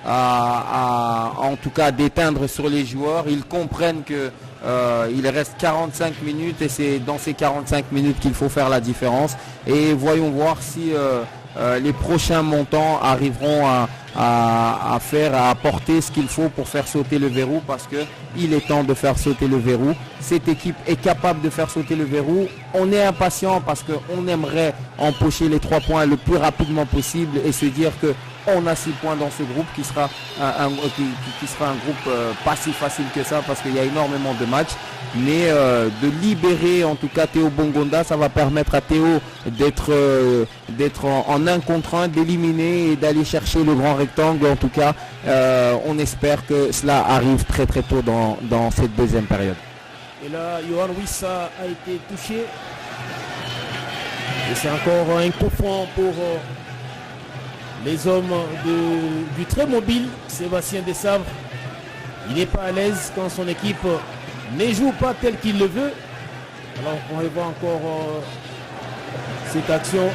en tout cas, déteindre sur les joueurs. Ils comprennent que il reste 45 minutes et c'est dans ces 45 minutes qu'il faut faire la différence. Et voyons voir si les prochains montants arriveront à apporter ce qu'il faut pour faire sauter le verrou, parce qu'il est temps de faire sauter le verrou. Cette équipe est capable de faire sauter le verrou. On est impatient parce qu'on aimerait empocher les 3 points le plus rapidement possible et se dire que on a 6 points dans ce groupe qui sera un groupe pas si facile que ça, parce qu'il y a énormément de matchs. Mais de libérer en tout cas Théo Bongonda, ça va permettre à Théo d'être en 1 contre 1, d'éliminer et d'aller chercher le grand rectangle. En tout cas, on espère que cela arrive très très tôt dans cette deuxième période. Et là, Yohan Wissa a été touché. Et c'est encore un coup franc pour les hommes du très mobile Sébastien Desabre. Il n'est pas à l'aise quand son équipe ne joue pas tel qu'il le veut. Alors on revoit encore cette action.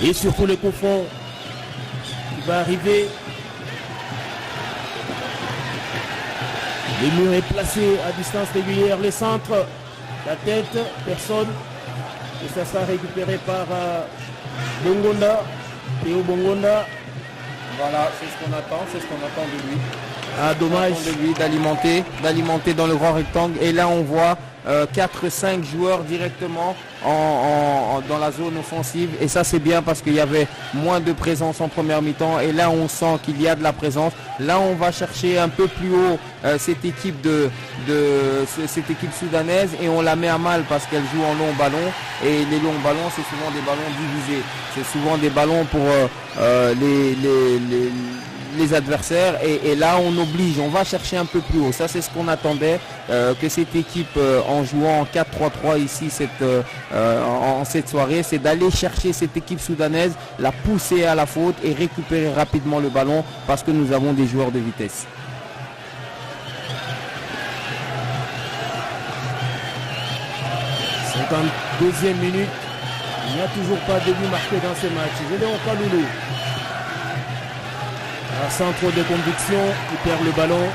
Et surtout le coup franc qui va arriver. Le mur est placé à distance régulière. Le centre, la tête, personne. Et ça sera récupéré par Bongonda, Théo Bongonda. Voilà, c'est ce qu'on attend de lui. Ah, dommage. De lui d'alimenter dans le grand rectangle. Et là, on voit 4-5 joueurs directement dans la zone offensive. Et ça, c'est bien parce qu'il y avait moins de présence en première mi-temps. Et là, on sent qu'il y a de la présence. Là, on va chercher un peu plus haut cette équipe cette équipe soudanaise et on la met à mal parce qu'elle joue en long ballon. Et les longs ballons, c'est souvent des ballons divisés. C'est souvent des ballons pour les adversaires et là on va chercher un peu plus haut. Ça c'est ce qu'on attendait, que cette équipe en jouant en 4-3-3 ici en cette soirée, c'est d'aller chercher cette équipe soudanaise, la pousser à la faute et récupérer rapidement le ballon parce que nous avons des joueurs de vitesse. Deuxième minute, il n'y a toujours pas de but marqué dans ce match. Gédéon Kaloulou, un centre de conviction, il perd le ballon.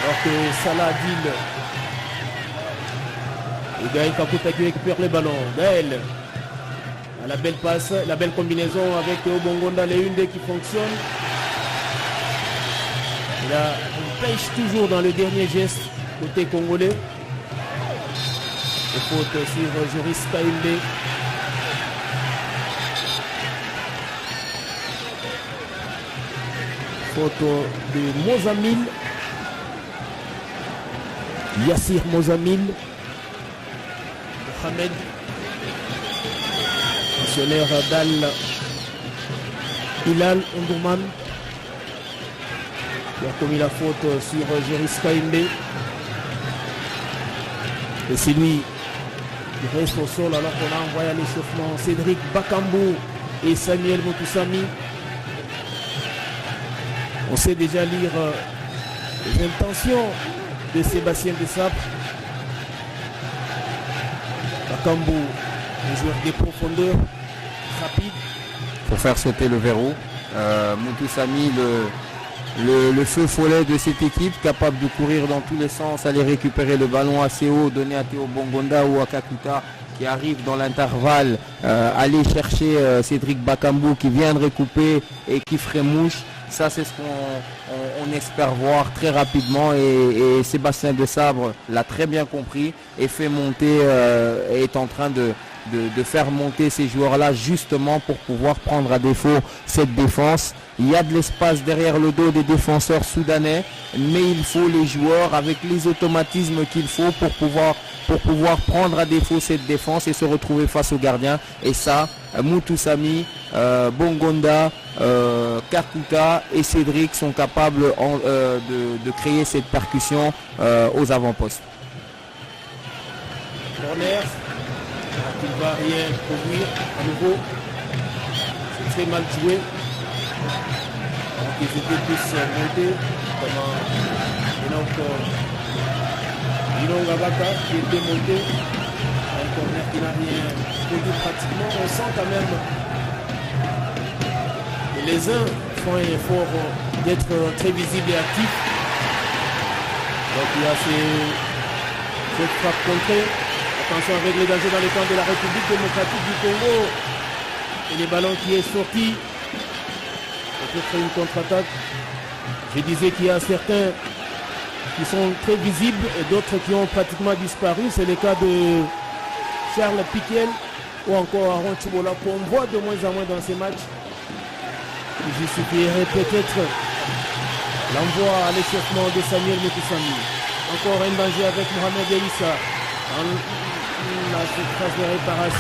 Alors que Salah Adil et Gaël Kakuta qui récupère le ballon. Gaël, la belle passe, la belle combinaison avec Théo Bongonda, les une qui fonctionne. Et là, on pêche toujours dans le dernier geste côté congolais. Il faut suivre Joris Kaïmbe. Faute de Mozamil. Yassir Mozamil. Mohamed. Missionnaire d'Al Hilal Ondourman. qui a commis la faute sur Géris Kaimbe. Et c'est lui qui reste au sol alors qu'on a envoyé à l'échauffement Cédric Bakambu et Samuel Moutoussami. On sait déjà lire les intentions de Sébastien Desabre. Bakambu, un joueur des profondeurs, rapide. Pour faire sauter le verrou. Moutoussami, le feu follet de cette équipe, capable de courir dans tous les sens, aller récupérer le ballon assez haut, donner à Théo Bongonda ou à Kakuta qui arrive dans l'intervalle, aller chercher Cédric Bakambu qui vient de recouper et qui ferait mouche. Ça, c'est ce qu'on espère voir très rapidement et Sébastien Desabre l'a très bien compris et fait monter, est en train de faire monter ces joueurs-là justement pour pouvoir prendre à défaut cette défense. Il y a de l'espace derrière le dos des défenseurs soudanais, mais il faut les joueurs avec les automatismes qu'il faut pour pouvoir prendre à défaut cette défense et se retrouver face aux gardiens. Et ça, Moutoussami, Bongonda, Kakuta et Cédric sont capables de créer cette percussion aux avant-postes. Corner, qui ne va rien produire à nouveau. C'est très mal joué. Donc ils étaient tous montés, comme Inon Gabaka qui était monté. Un corner qui n'a rien produit pratiquement. On sent quand même que les uns font un effort d'être très visibles et actifs. Donc il y a cette frappe contrée. Attention avec les dangers dans les camps de la République démocratique du Congo. Et les ballons qui est sorti. Peut-être une contre-attaque. Je disais qu'il y a certains qui sont très visibles et d'autres qui ont pratiquement disparu. C'est le cas de Charles Piquel ou encore Aaron Chibola qu'on voit de moins en moins dans ces matchs. Il justifierait peut-être l'envoi à l'échauffement de Samuel Moutoussami. Encore un danger avec Mohamed Elissa. La surface de réparation.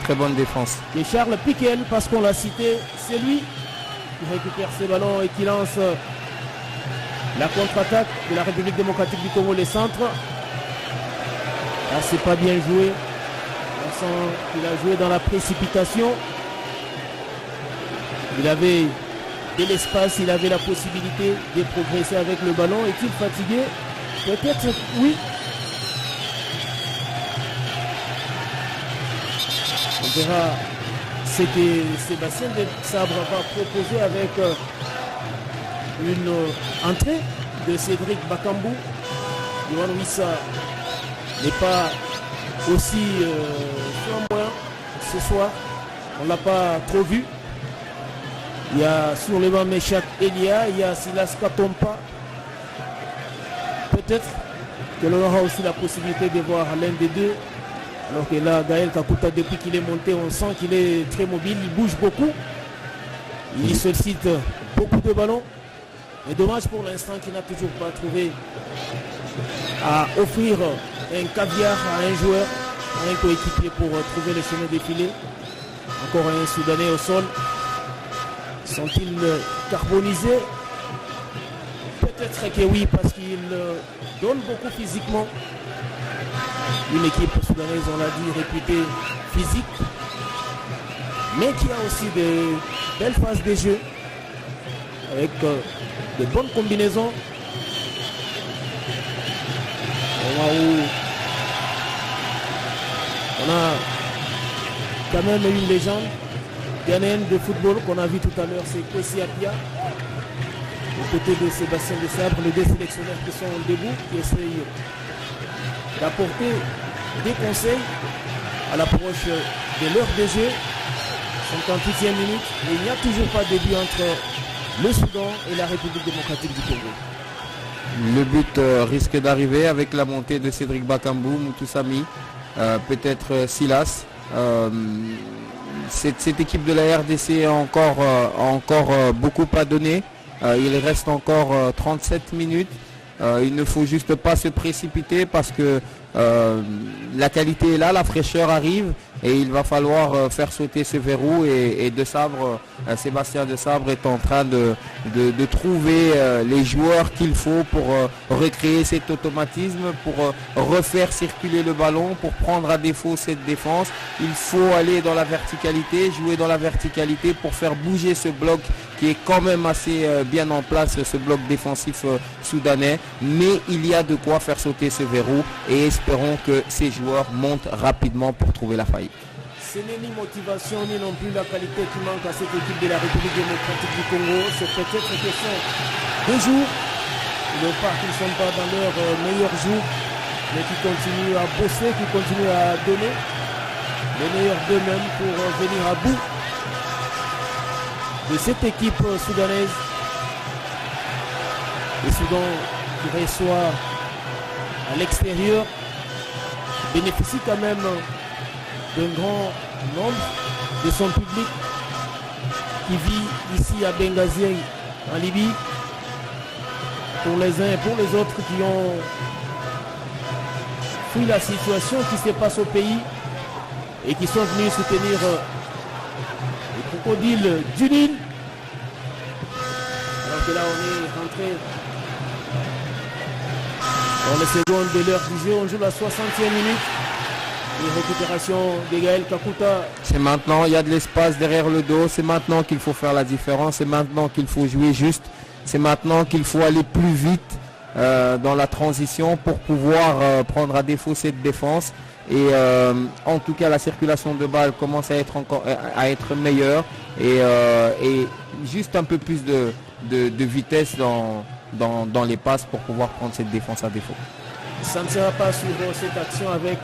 Très bonne défense. Et Charles Piquel, parce qu'on l'a cité, c'est lui qui récupère ces ballons et qui lance la contre-attaque de la République démocratique du Congo, les centres. Là, c'est pas bien joué. On sent qu'il a joué dans la précipitation. Il avait de l'espace, il avait la possibilité de progresser avec le ballon. Est-il fatigué? Peut-être oui. On verra ce que Sébastien Desabre va proposer avec une entrée de Cédric Bakambu. Yohan Wissa n'est pas aussi flamboyant ce soir. On ne l'a pas trop vu. Il y a sur le banc Meshak Elia, il y a Silas Katompa. Peut-être que l'on aura aussi la possibilité de voir l'un des deux. Alors que là, Gaël Kakuta, depuis qu'il est monté, on sent qu'il est très mobile, il bouge beaucoup. Il sollicite beaucoup de ballons. Mais dommage pour l'instant qu'il n'a toujours pas trouvé à offrir un caviar à un joueur, à un coéquipier pour trouver le chemin défilé. Encore un Soudanais au sol. Sont-ils carbonisés? Peut-être que oui, parce qu'ils donnent beaucoup physiquement. Une équipe soudanaise, on l'a dit, réputée physique, mais qui a aussi de belles phases de jeu, avec de bonnes combinaisons. On a quand même une légende ghanéenne de football qu'on a vu tout à l'heure, c'est Kwesi Appiah. Aux côtés de Sébastien Desabre, les deux sélectionneurs qui sont debout, qui essayent d'apporter des conseils à l'approche de l'heure de jeu. 58e minute, et il n'y a toujours pas de but entre le Soudan et la République démocratique du Congo. Le but risque d'arriver avec la montée de Cédric Bakambu, Moutoussami, peut-être Silas. Cette équipe de la RDC a encore beaucoup à donner. Il reste encore 37 minutes. Il ne faut juste pas se précipiter parce que la qualité est là, la fraîcheur arrive et il va falloir faire sauter ce verrou et De Sabre, Sébastien De Sabre est en train de trouver les joueurs qu'il faut pour recréer cet automatisme, pour refaire circuler le ballon, pour prendre à défaut cette défense. Il faut aller dans la verticalité, jouer dans la verticalité pour faire bouger ce bloc qui est quand même assez bien en place, ce bloc défensif soudanais, mais il y a de quoi faire sauter ce verrou et espérons que ces joueurs montent rapidement pour trouver la faille. Ce n'est ni motivation ni non plus la qualité qui manque à cette équipe de la République démocratique du Congo. C'est peut-être une question de jour. Le parc, ils ne sont pas dans leur meilleur jour, mais qui continuent à bosser, qui continuent à donner le meilleur d'eux-mêmes pour venir à bout de cette équipe soudanaise. Le Soudan qui reçoit à l'extérieur bénéficie quand même d'un grand nombre de son public qui vit ici à Benghazi en Libye. Pour les uns et pour les autres qui ont fui la situation qui se passe au pays et qui sont venus soutenir les crocodiles du Nil. Alors que là on est rentré dans les secondes de l'heure du jeu, on joue la 60e minute. Une récupération de Gaël Kakuta. C'est maintenant, il y a de l'espace derrière le dos, c'est maintenant qu'il faut faire la différence, c'est maintenant qu'il faut jouer juste, c'est maintenant qu'il faut aller plus vite dans la transition pour pouvoir prendre à défaut cette défense. Et en tout cas la circulation de balles commence à être meilleure et juste un peu plus de vitesse dans les passes pour pouvoir prendre cette défense à défaut. Ça ne sera pas sur cette action avec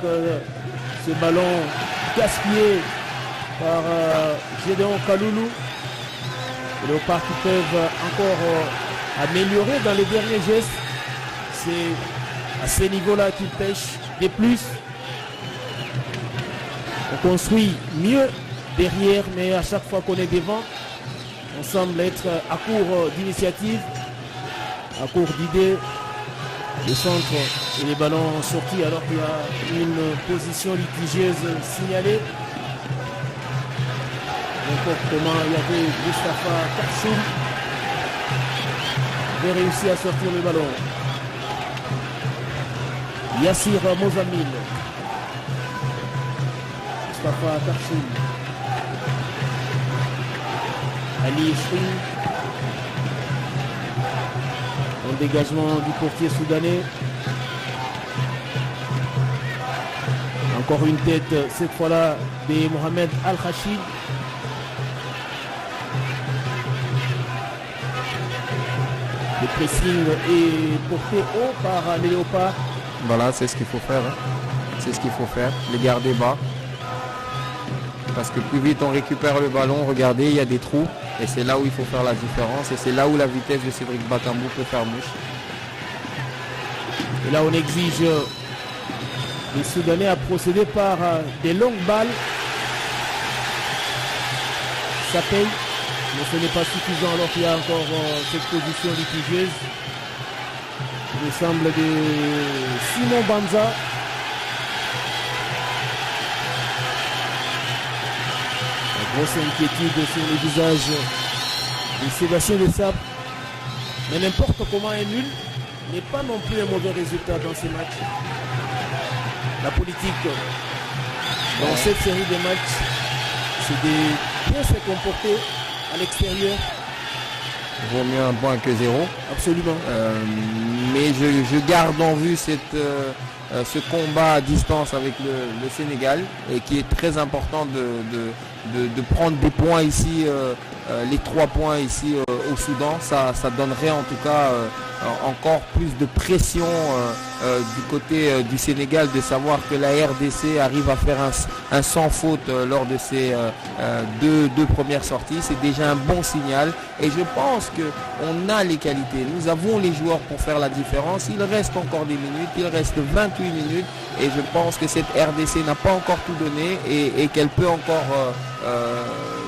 ce ballon gaspillé par Gédéon Kaloulou. Les Léopards qui peuvent encore améliorer dans les derniers gestes. C'est à ces niveaux-là qu'ils pêchent des plus. On construit mieux derrière, mais à chaque fois qu'on est devant, on semble être à court d'initiative, à court d'idées. Le centre et les ballons sortis alors qu'il y a une position litigieuse signalée. N'importe comment, il y avait Mustafa Karchoum qui avait réussi à sortir le ballon. Yassir Mozamil. Mustafa Karchoum. Ali Shri. En dégagement du portier soudanais. Encore une tête, cette fois-là, de Mohamed Al-Khachid. Le pressing est porté haut par les Léopards. Voilà, c'est ce qu'il faut faire. C'est ce qu'il faut faire, les garder bas. Parce que plus vite on récupère le ballon, regardez, il y a des trous. Et c'est là où il faut faire la différence. Et c'est là où la vitesse de Cédric Bakambu peut faire mouche. Et là on exige les Soudanais à procéder par des longues balles. Ça paye. Mais ce n'est pas suffisant alors qu'il y a encore cette position litigieuse. Il me semble de Simon Banza. Grosse inquiétude sur le visage de Sébastien De Sabre. Mais n'importe comment un nul n'est pas non plus un mauvais résultat dans ces matchs. La politique dans cette série de matchs, c'est de bien se comporter à l'extérieur. Il vaut mieux un point que zéro. Absolument. Mais je garde en vue ce combat à distance avec le Sénégal et qui est très important de prendre des points ici, les 3 points ici au Soudan. Ça donnerait en tout cas encore plus de pression du côté du Sénégal de savoir que la RDC arrive à faire un sans faute lors de ses deux premières sorties. C'est déjà un bon signal et je pense qu'on a les qualités. Nous avons les joueurs pour faire la différence. Il reste encore des minutes, il reste 28 minutes et je pense que cette RDC n'a pas encore tout donné et qu'elle peut encore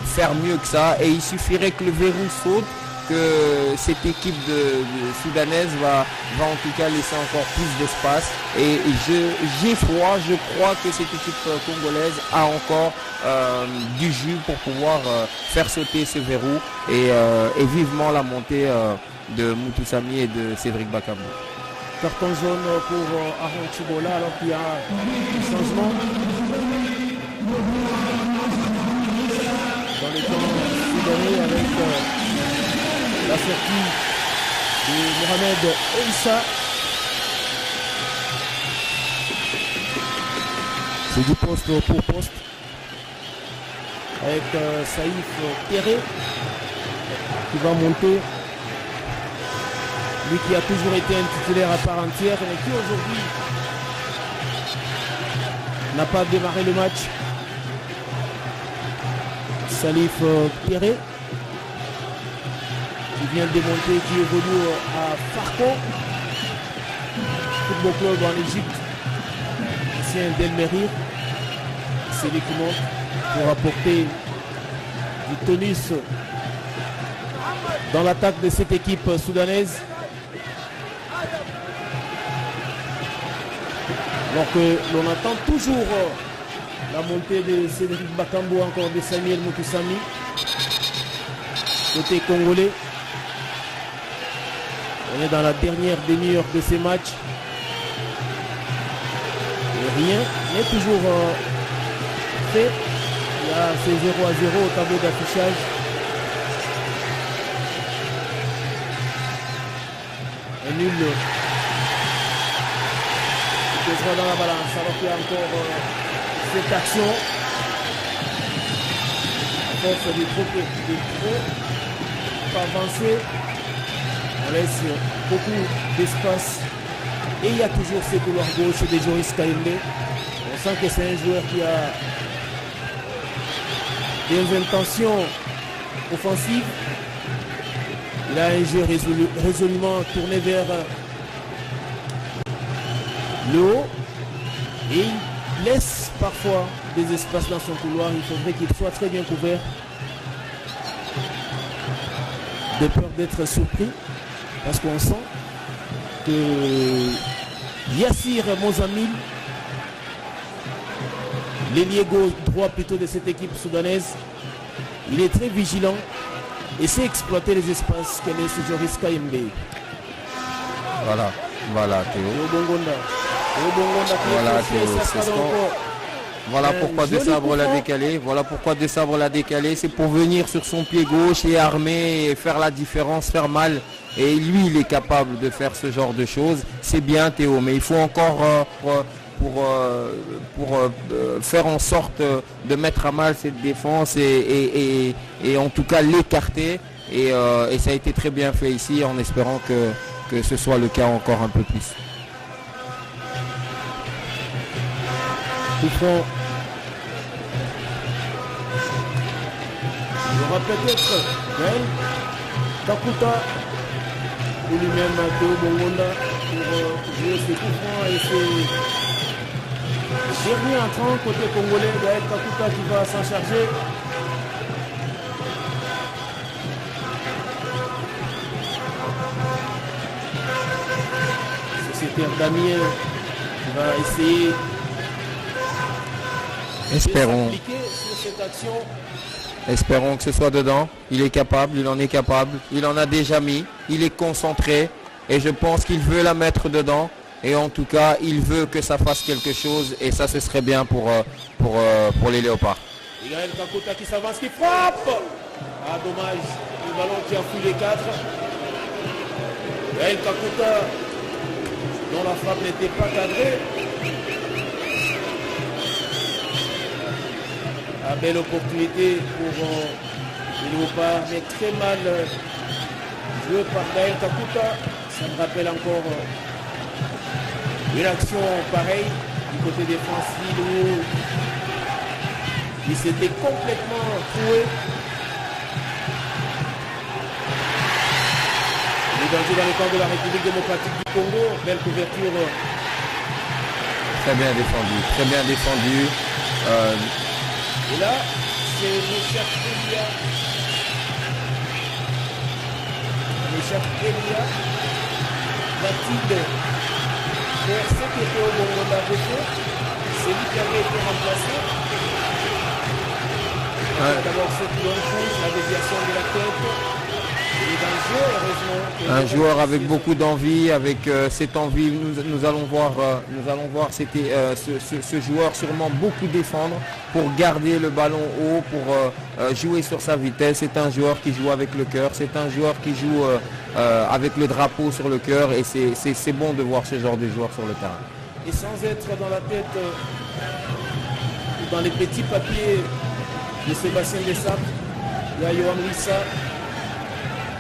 faire mieux que ça. Et il suffirait que le verrou saute que cette équipe soudanaise va en tout cas laisser encore plus d'espace. Et j'ai foi, je crois que cette équipe congolaise a encore du jus pour pouvoir faire sauter ce verrou et vivement la montée de Moutoussamy et de Cédric Bakambu. Carton jaune pour Aaron Chibola alors qu'il y a un changement dans les temps soudanais avec la sortie de Mohamed Oissa. C'est du poste pour poste avec Saïf Terré qui va monter. Lui qui a toujours été un titulaire à part entière et qui aujourd'hui n'a pas démarré le match. Salif Pierre qui vient de démonter, qui évolue à Farco, football club en Égypte, ancien d'El Merir. C'est lui qui monte pour apporter du tonus dans l'attaque de cette équipe soudanaise. Alors que l'on attend toujours la montée de Cédric Bakambu, encore de Samuel Moutoussamy. Côté congolais. On est dans la dernière demi-heure de ces matchs. Et rien n'est toujours fait. Il y a ces 0-0 au tableau d'affichage. Un nul. Sera dans la balance alors qu'il y a encore cette action à force de trop avancer, on laisse beaucoup d'espace et il y a toujours ce couloir gauche de Joris Kayembe. On sent que c'est un joueur qui a des intentions offensives. Il a un jeu résolument tourné vers le haut et il laisse parfois des espaces dans son couloir. Il faudrait qu'il soit très bien couvert de peur d'être surpris parce qu'on sent que Yassir Mozamil, l'ailier gauche droit plutôt de cette équipe soudanaise, il est très vigilant et sait exploiter les espaces que laisse Joris Kayembe. Voilà Théo. Voilà Théo, voilà pourquoi De Sabre l'a décalé. Voilà pourquoi De Sabre l'a décalé. C'est pour venir sur son pied gauche et armer et faire la différence, faire mal. Et lui, il est capable de faire ce genre de choses. C'est bien Théo, mais il faut encore pour faire en sorte de mettre à mal cette défense et en tout cas l'écarter. Et ça a été très bien fait ici en espérant que ce soit le cas encore un peu plus. Tout fond. Il y aura peut-être Gaël Kakuta ou lui-même Théo Bongonda pour jouer ses coups francs et ses derniers entrants côté congolais. Gaël Kakuta qui va s'en charger. Sociétaire Damien qui va essayer Espérons que ce soit dedans. Il est capable, il en est capable. Il en a déjà mis. Il est concentré. Et je pense qu'il veut la mettre dedans. Et en tout cas, il veut que ça fasse quelque chose. Et ça, ce serait bien pour les Léopards. Il y a El Kakuta qui s'avance, qui frappe. Ah, dommage. Le ballon qui a fouillé les 4. El Kakuta, dont la frappe n'était pas cadrée. Ah, belle opportunité pour les Léopards, mais très mal joué par Gaël Kakuta. Ça me rappelle encore une action pareille du côté défensif où il s'était complètement troué. Il est danger dans le camp de la République démocratique du Congo. Belle couverture. Très bien défendu, très bien défendu. Et là, c'est le cher Elia Meshak Elia, Mathilde, pour ce qui était au Bongo d'avait fait, c'est lui qui avait été remplacé. D'abord ce qui touche, la déviation de la tête. Un joueur avec beaucoup d'envie, avec cette envie, nous allons voir c'était ce joueur sûrement beaucoup défendre pour garder le ballon haut, pour jouer sur sa vitesse. C'est un joueur qui joue avec le cœur, c'est un joueur qui joue avec le drapeau sur le cœur et c'est bon de voir ce genre de joueur sur le terrain. Et sans être dans la tête, dans les petits papiers de Sébastien Dessap, il y a Johan Wissa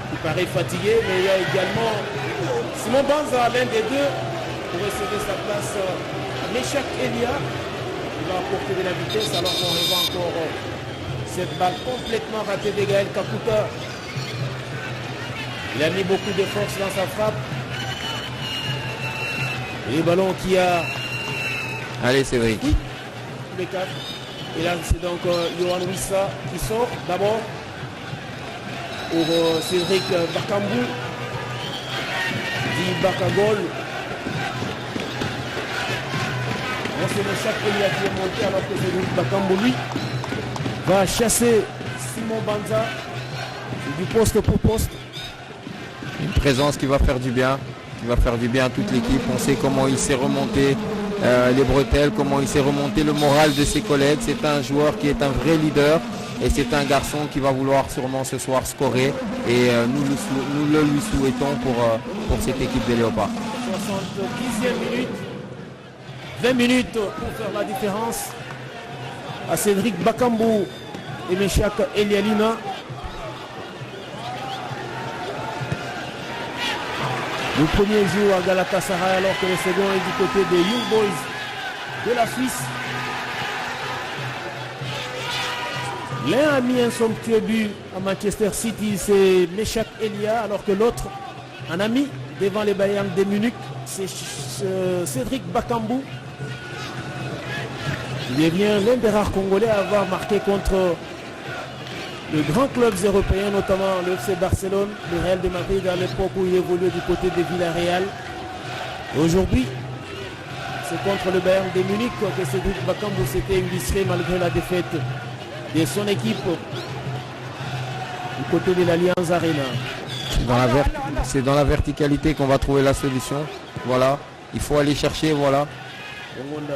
qui paraît fatigué, mais il y a également Simon Banza, l'un des deux, pour recevoir sa place à Meshak Elia. Il va apporter de la vitesse alors qu'on revoit encore cette balle complètement ratée de Gaël Kakuta. Il a mis beaucoup de force dans sa frappe. Et le ballon qui a... Allez Cédric. Oui, les quatre. Et là c'est donc Johan Wissa qui sort d'abord pour Cédric Bakambou, dit Bakagol. C'est Meshak Elia qui est monté alors que Cédric Bakambou lui va chasser Simon Banza du poste pour poste. Une présence qui va faire du bien, à toute l'équipe. On sait comment il s'est remonté les bretelles, comment il s'est remonté le moral de ses collègues. C'est un joueur qui est un vrai leader. Et c'est un garçon qui va vouloir sûrement ce soir scorer et nous le lui souhaitons pour cette équipe des Léopards. 70e minute, 20 minutes pour faire la différence à Cédric Bakambou et Meshak Elialina. Le premier joue à Galatasaray alors que le second est du côté des Young Boys de la Suisse. L'un a mis un somptueux but à Manchester City, c'est Meshak Elia, alors que l'autre en a mis devant les Bayern de Munich, c'est Cédric Bakambou. Il devient l'un des rares Congolais à avoir marqué contre de grands clubs européens, notamment le FC Barcelone, le Real de Madrid à l'époque où il évoluait du côté de Villarreal. Aujourd'hui, c'est contre le Bayern de Munich que Cédric Bakambou s'était illustré malgré la défaite de son équipe du côté de l'Allianz Arena. C'est dans la verticalité qu'on va trouver la solution. Voilà, il faut aller chercher, voilà. On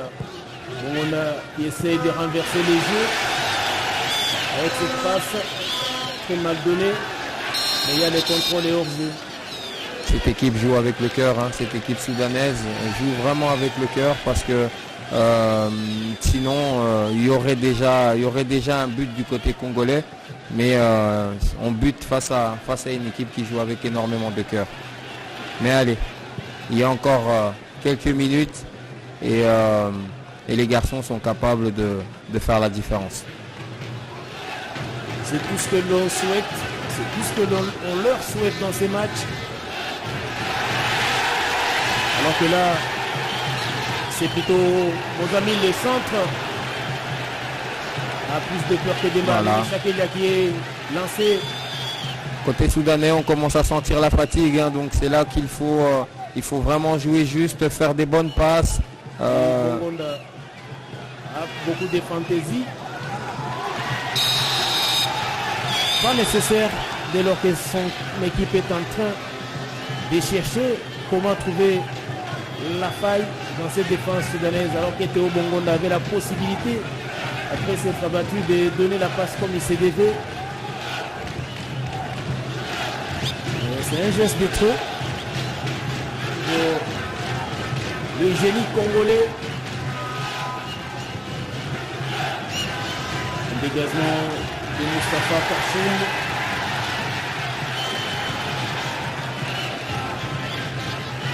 a essayé de renverser les jeux avec cette passe très mal donnée, mais il y a les contrôles et hors-jeu. Cette équipe joue avec le cœur, hein. Cette équipe soudanaise joue vraiment avec le cœur parce que sinon il y aurait déjà un but du côté congolais, mais on bute face à une équipe qui joue avec énormément de cœur. Mais allez, il y a encore quelques minutes et les garçons sont capables de faire la différence. C'est tout ce que l'on souhaite, c'est tout ce que l'on leur souhaite dans ces matchs. Alors que là, c'est plutôt nos amis les centres a plus de peur que des mal. Voilà. Meshak Elia qui est lancé. Côté soudanais, on commence à sentir la fatigue, hein, donc c'est là qu'il faut vraiment jouer juste, faire des bonnes passes. Tout le monde a beaucoup de fantaisie. Pas nécessaire dès lors que son équipe est en train de chercher comment trouver la faille dans cette défense soudanaise, alors que Théo Bongonda avait la possibilité, après s'être abattu, de donner la passe comme il s'est défait. C'est un geste de trop. Le génie congolais. Un dégagement de Moustapha Karchoum.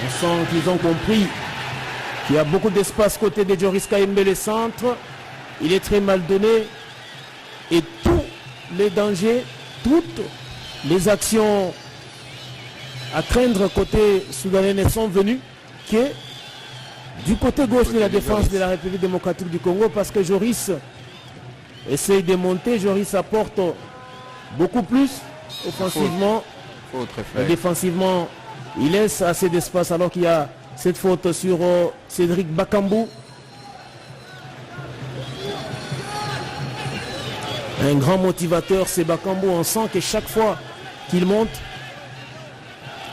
On sent qu'ils ont compris qu'il y a beaucoup d'espace côté de Joris Kayembele centre. Il est très mal donné. Et tous les dangers, toutes les actions à craindre côté soudanais ne sont venus que du côté gauche de la défense de la République démocratique du Congo, parce que Joris essaye de monter. Joris apporte beaucoup plus offensivement Faute réflexe. Défensivement, il laisse assez d'espace alors qu'il y a cette faute sur Cédric Bakambu. Un grand motivateur, c'est Bakambu. On sent que chaque fois qu'il monte,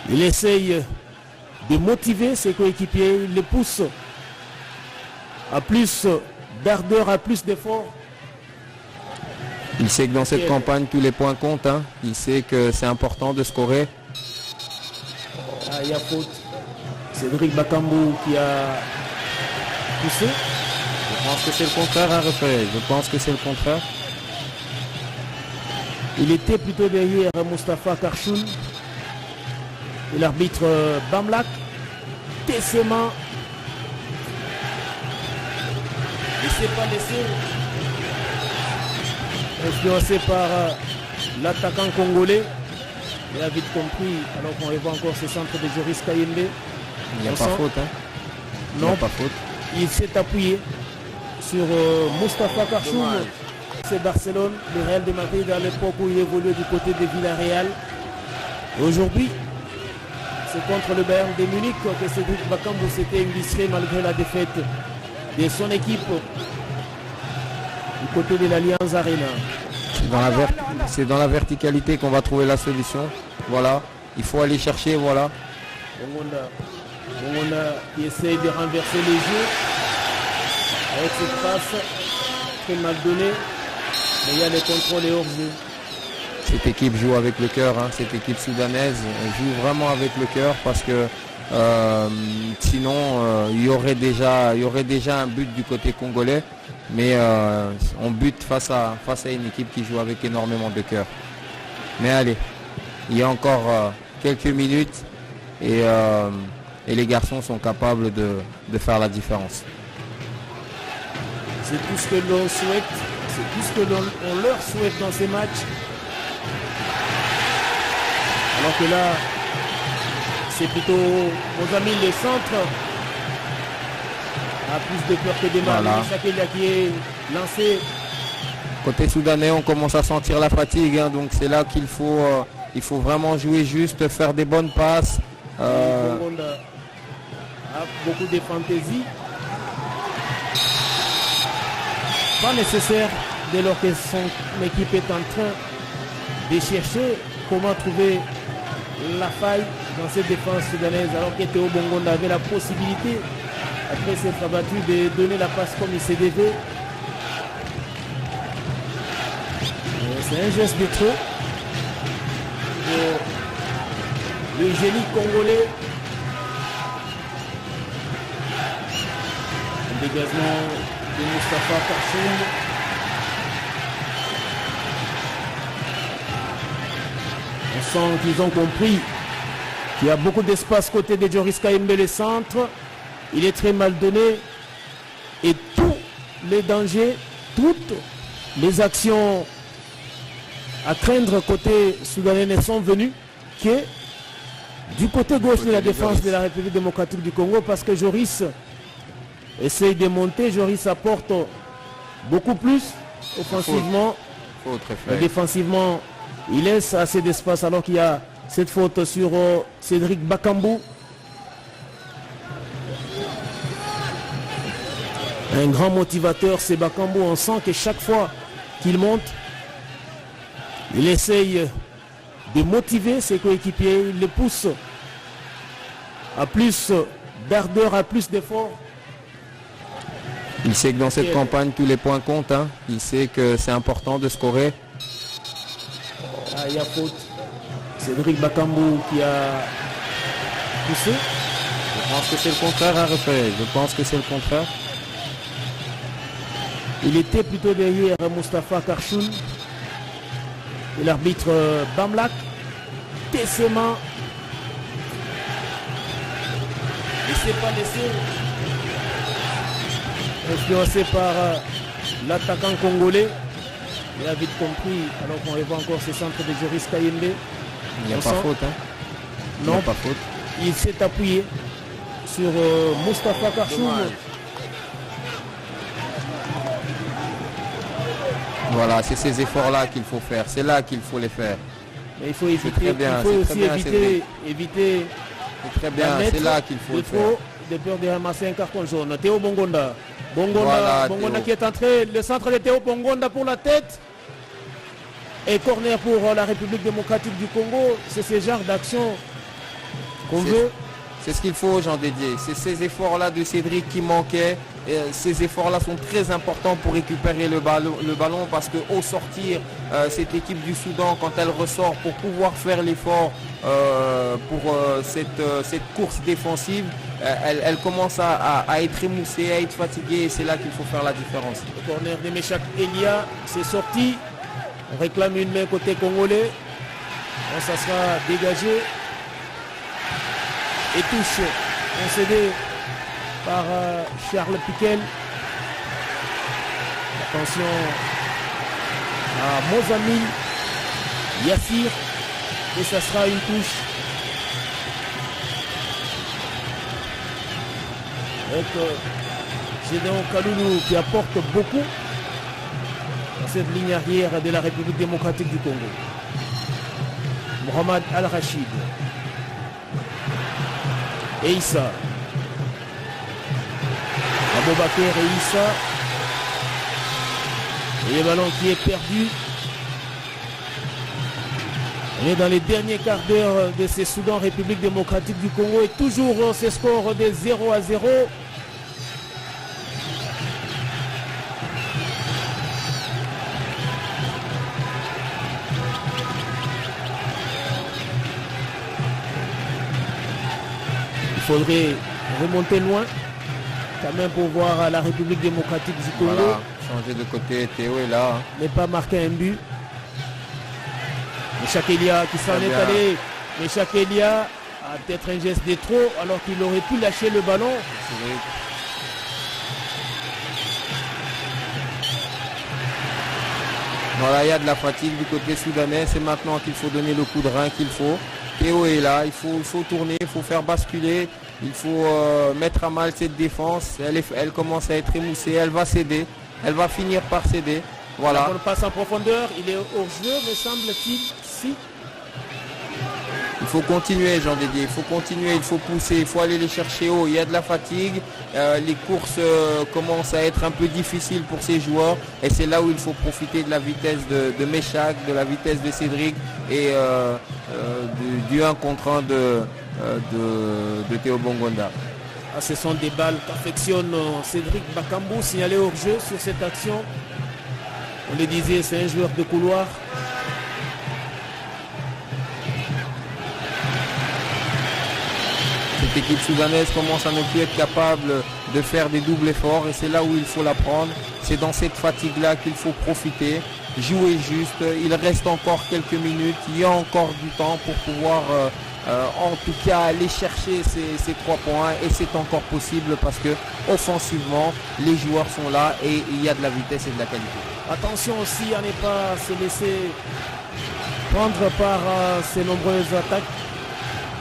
il essaye de motiver ses coéquipiers. Il les pousse à plus d'ardeur, à plus d'efforts. Il sait que dans cette campagne, tous les points comptent. Hein. Il sait que c'est important de scorer. Ah, il y a faute. Cédric Bakambu qui a poussé. Je pense que c'est le contraire à refaire. Je pense que c'est le contraire. Il était plutôt derrière Moustapha Karchoun. Et l'arbitre Bamlak. Tessement. Il ne s'est pas laissé influencé par l'attaquant congolais. Il a vite compris, alors qu'on revoit encore ce centre de Joris Kayembe. Il n'y a pas faute. Hein. Non, il n'y a pas faute. Il s'est appuyé sur Moustapha Karchoum. C'est Barcelone, le Real de Madrid à l'époque où il évoluait du côté de Villarreal. Aujourd'hui, c'est contre le Bayern de Munich que Cédric Bakambu s'était illustré malgré la défaite de son équipe du côté de l'Allianz Arena. C'est dans la verticalité qu'on va trouver la solution. Voilà, il faut aller chercher, voilà. Bongonda qui essaye de renverser les jeux avec cette passe très mal donnée, mais il y a les contrôles et hors-jeu. Cette équipe joue avec le cœur, hein. Cette équipe soudanaise joue vraiment avec le cœur parce que sinon il y aurait déjà un but du côté congolais, mais on bute face à une équipe qui joue avec énormément de cœur. Mais allez, il y a encore quelques minutes et les garçons sont capables de faire la différence. C'est tout ce que l'on souhaite, c'est tout ce que l'on leur souhaite dans ces matchs. Alors que là, c'est plutôt aux amis le centre a plus de peur que des mal. Voilà. Chakelia qui est lancé. Côté soudanais, on commence à sentir la fatigue, hein, donc c'est là qu'il faut vraiment jouer juste, faire des bonnes passes. Bongonda a beaucoup de fantaisie. Pas nécessaire dès lors que son équipe est en train de chercher comment trouver la faille dans cette défense soudanaise, alors que Théo Bongonda avait la possibilité, après s'être abattu, de donner la passe comme il s'est dévé. C'est un geste de trop pour le génie congolais. Un dégagement de Moustapha Karchoum. On sent qu'ils ont compris qu'il y a beaucoup d'espace côté de Joris Kayembe, le centre. Il est très mal donné. Et tous les dangers, toutes les actions à craindre côté soudanais sont venus que du côté gauche de la défense de la République démocratique du Congo, parce que Joris essaye de monter. Joris apporte beaucoup plus offensivement. Faute. Défensivement, il laisse assez d'espace alors qu'il y a cette faute sur Cédric Bakambu. Un grand motivateur, c'est Bakambu. On sent que chaque fois qu'il monte, il essaye de motiver ses coéquipiers. Il les pousse à plus d'ardeur, à plus d'efforts. Il sait que dans cette campagne, tous les points comptent. Hein. Il sait que c'est important de scorer. Ah, il y a faute. Cédric Bakambu qui a poussé. Je pense que c'est le contraire à refaire. Je pense que c'est le contraire. Il était plutôt derrière Moustapha Karchoun. Et l'arbitre Bamlak. Tessement. Il ne s'est pas laissé influencé par l'attaquant congolais. Il a vite compris, alors qu'on revoit encore ce centre de Joris Kayembe. Il n'y a pas faute. Hein. Non, il n'y a pas faute. Il s'est appuyé sur Moustapha Karchoum. Voilà, c'est ces efforts-là qu'il faut faire. C'est là qu'il faut les faire. Mais il faut éviter, très bien, il faut c'est très aussi bien, éviter C'est très bien, c'est là qu'il faut le faire. de peur de ramasser un carton jaune. Théo Bongonda. Voilà, Bongonda Théo. qui est entré, le centre de Théo Bongonda pour la tête. Et corner pour la République démocratique du Congo. C'est ce genre d'action qu'on veut. C'est ce qu'il faut, Jean Dédier. C'est ces efforts-là de Cédric qui manquaient. Et ces efforts-là sont très importants pour récupérer le ballon parce qu'au sortir, cette équipe du Soudan, quand elle ressort pour pouvoir faire l'effort pour cette course défensive, elle commence à être émoussée, à être fatiguée et c'est là qu'il faut faire la différence. Le corner de Meshak Elia, c'est sorti. On réclame une main côté congolais. Bon, ça sera dégagé. Et touche concédé par Charles Piquel. Attention à Mozamil Yassir. Et ça sera une touche. Donc Gédéon Kaloulou qui apporte beaucoup dans cette ligne arrière de la République démocratique du Congo. Mohamed Al-Rachid. Et Issa. Aboubakar et Issa. Et le ballon qui est perdu. On est dans les derniers quarts d'heure de ces Soudan République démocratique du Congo et toujours ce score de 0-0. Il faudrait remonter loin quand même pour voir la République démocratique du Congo. Voilà, changer de côté, Théo est là. Mais pas marquer un but. Meshak Elia qui s'en Très est bien. allé. Meshak Elia a peut-être un geste de trop alors qu'il aurait pu lâcher le ballon. Cédric. Voilà, il y a de la fatigue du côté soudanais. C'est maintenant qu'il faut donner le coup de rein qu'il faut. Théo est là, il faut tourner, il faut faire basculer, il faut mettre à mal cette défense. Elle commence à être émoussée, elle va céder, elle va finir par céder. Voilà. On passe en profondeur, il est hors jeu, me semble-t-il. Si. Il faut continuer, Jean Dédier, il faut continuer, il faut pousser, il faut aller les chercher haut. Il y a de la fatigue, les courses commencent à être un peu difficiles pour ces joueurs et c'est là où il faut profiter de la vitesse de Meshak, de la vitesse de Cédric et du 1 contre 1 de Théo Bongonda. Ah, ce sont des balles qu'affectionne Cédric Bakambu, signalé hors jeu sur cette action. On le disait, c'est un joueur de couloir. Cette équipe soudanaise commence à ne plus être capable de faire des doubles efforts et c'est là où il faut la prendre. C'est dans cette fatigue-là qu'il faut profiter, jouer juste. Il reste encore quelques minutes, il y a encore du temps pour pouvoir en tout cas aller chercher ces 3 points et c'est encore possible parce que offensivement, les joueurs sont là et il y a de la vitesse et de la qualité. Attention aussi à ne pas se laisser prendre par ces nombreuses attaques.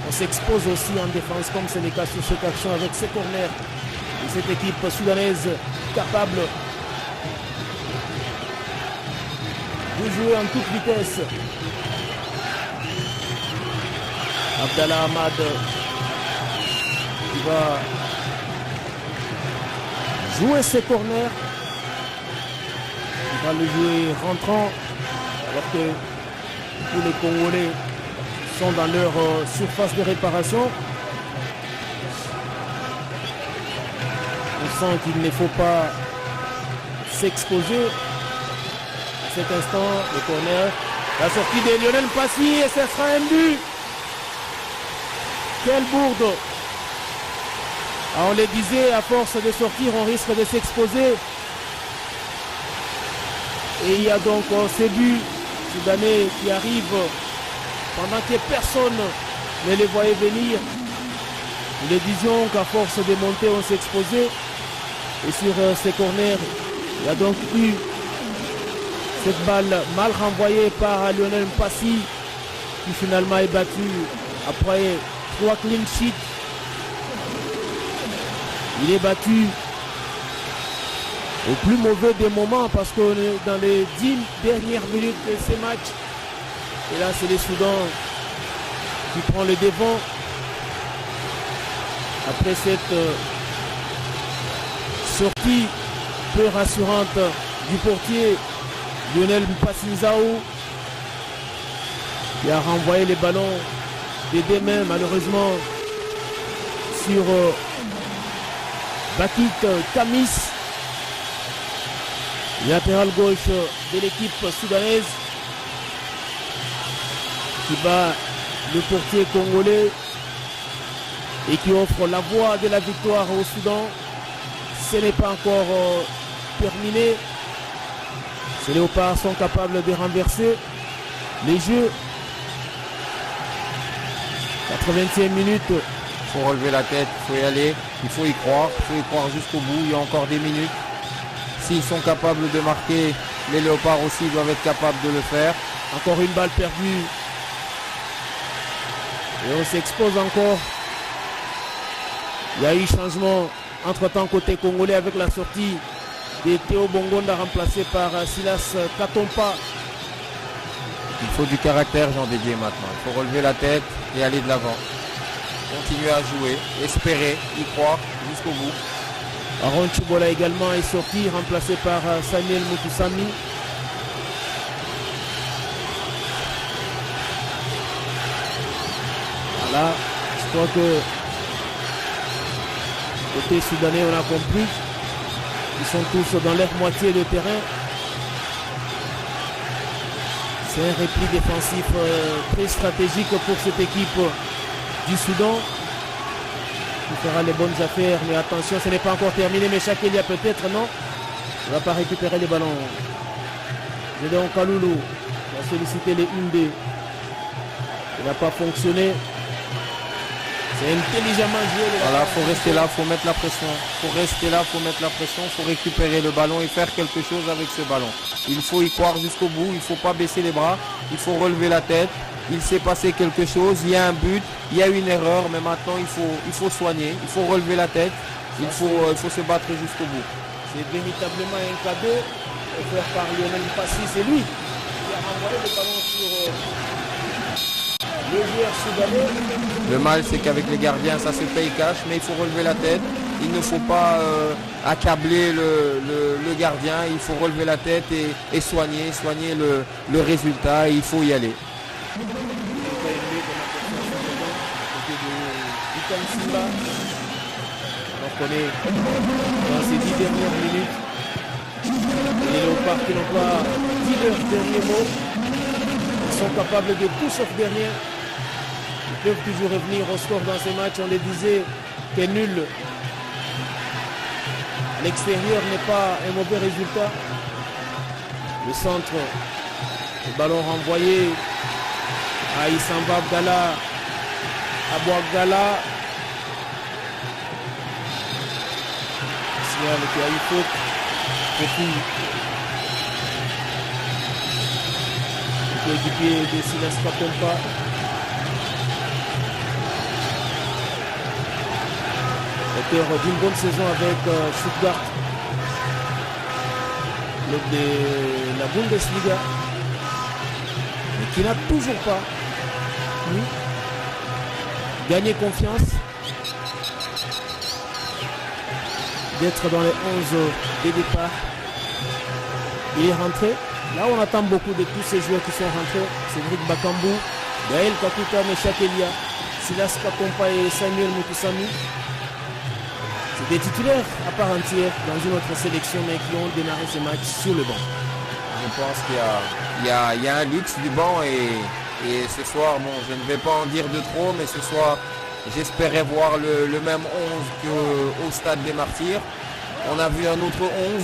On s'expose aussi en défense comme c'est le cas sur cette action avec ces corners. Et cette équipe soudanaise capable de jouer en toute vitesse. Abdallah Ahmad qui va jouer ses corners. Il va le jouer rentrant alors que tous les Congolais sont dans leur surface de réparation. On sent qu'il ne faut pas s'exposer. À cet instant, le corner, la sortie de Lionel Passy et ce sera un but. Quelle bourde. On le disait, à force de sortir, on risque de s'exposer. Et il y a donc ce but soudanais qui arrive pendant que personne ne les voyait venir. Nous le disions qu'à force de monter, on s'exposait. Et sur ces corners, il y a donc eu cette balle mal renvoyée par Lionel Passy qui finalement est battu après 3 clean sheets. Il est battu au plus mauvais des moments parce qu'on est dans les 10 dernières minutes de ce match. Et là, c'est les Soudans qui prend le devant. Après cette sortie peu rassurante du portier Lionel Mpassinzao, qui a renvoyé les ballons des deux mains malheureusement sur Bakit Kamis, latéral gauche de l'équipe soudanaise, qui bat le portier congolais et qui offre la voie de la victoire au Soudan. Ce n'est pas encore terminé. Ces Léopards sont capables de renverser les jeux. 80e minute. Il faut relever la tête, il faut y aller, il faut y croire jusqu'au bout. Il y a encore des minutes. S'ils sont capables de marquer, les Léopards aussi doivent être capables de le faire. Encore une balle perdue. Et on s'expose encore. Il y a eu changement entre-temps côté congolais avec la sortie de Théo Bongonda remplacé par Silas Katompa. Il faut du caractère, Jean Dédier, maintenant. Il faut relever la tête et aller de l'avant. Continuer à jouer, espérer, y croire jusqu'au bout. Aaron Chibola également est sorti, remplacé par Samuel Mutusami. Voilà, je crois que côté soudanais, on a compris. Ils sont tous dans leur moitié de terrain. C'est un repli défensif très stratégique pour cette équipe du Soudan qui fera les bonnes affaires. Mais attention, ce n'est pas encore terminé. Mais Chakelia peut-être, non. Il ne va pas récupérer les ballons. Gédéon Kaloulou va solliciter les Indé. Il n'a pas fonctionné. C'est intelligemment joué. Voilà, il faut rester là, il faut mettre la pression. Il faut rester là, il faut mettre la pression, il faut récupérer le ballon et faire quelque chose avec ce ballon. Il faut y croire jusqu'au bout, il ne faut pas baisser les bras, il faut relever la tête. Il s'est passé quelque chose, il y a un but, il y a une erreur, mais maintenant il faut soigner, il faut relever la tête, il faut se battre jusqu'au bout. C'est véritablement un cadeau offert par Lionel Mpassi, c'est lui qui a renvoyé le ballon sur le joueur soudanais. Le mal, c'est qu'avec les gardiens, ça se paye cash, mais il faut relever la tête. Il ne faut pas accabler le gardien, il faut relever la tête et soigner le résultat, et il faut y aller. On est dans ces 10 dernières minutes. Les Léopards qui n'ont pas dit leur dernier mot. Ils sont capables de tout sauf de rien. Ils peuvent toujours revenir au score dans ces matchs. On les disait que nul à l'extérieur n'est pas un mauvais résultat. Le centre, le ballon renvoyé à Issamba Abdallah, Abou Abdallah. Signal qui a eu faute. Le coéquipier de Silas Katompa. Auteur d'une bonne saison avec Stuttgart, club de la Bundesliga, mais qui n'a toujours pas gagné confiance d'être dans les 11 des départs. Il est rentré. Là, on attend beaucoup de tous ces joueurs qui sont rentrés. Cédric Bakambu, Gaël Kakuta, Meshak Elia, Silas Katompa et Samuel Mutusami. C'est des titulaires à part entière dans une autre sélection, mais qui ont démarré ce match sur le banc. Je pense qu'il y a un luxe du banc et ce soir, bon, je ne vais pas en dire de trop, mais ce soir, j'espérais voir le même 11 qu'au Stade des Martyrs. On a vu un autre 11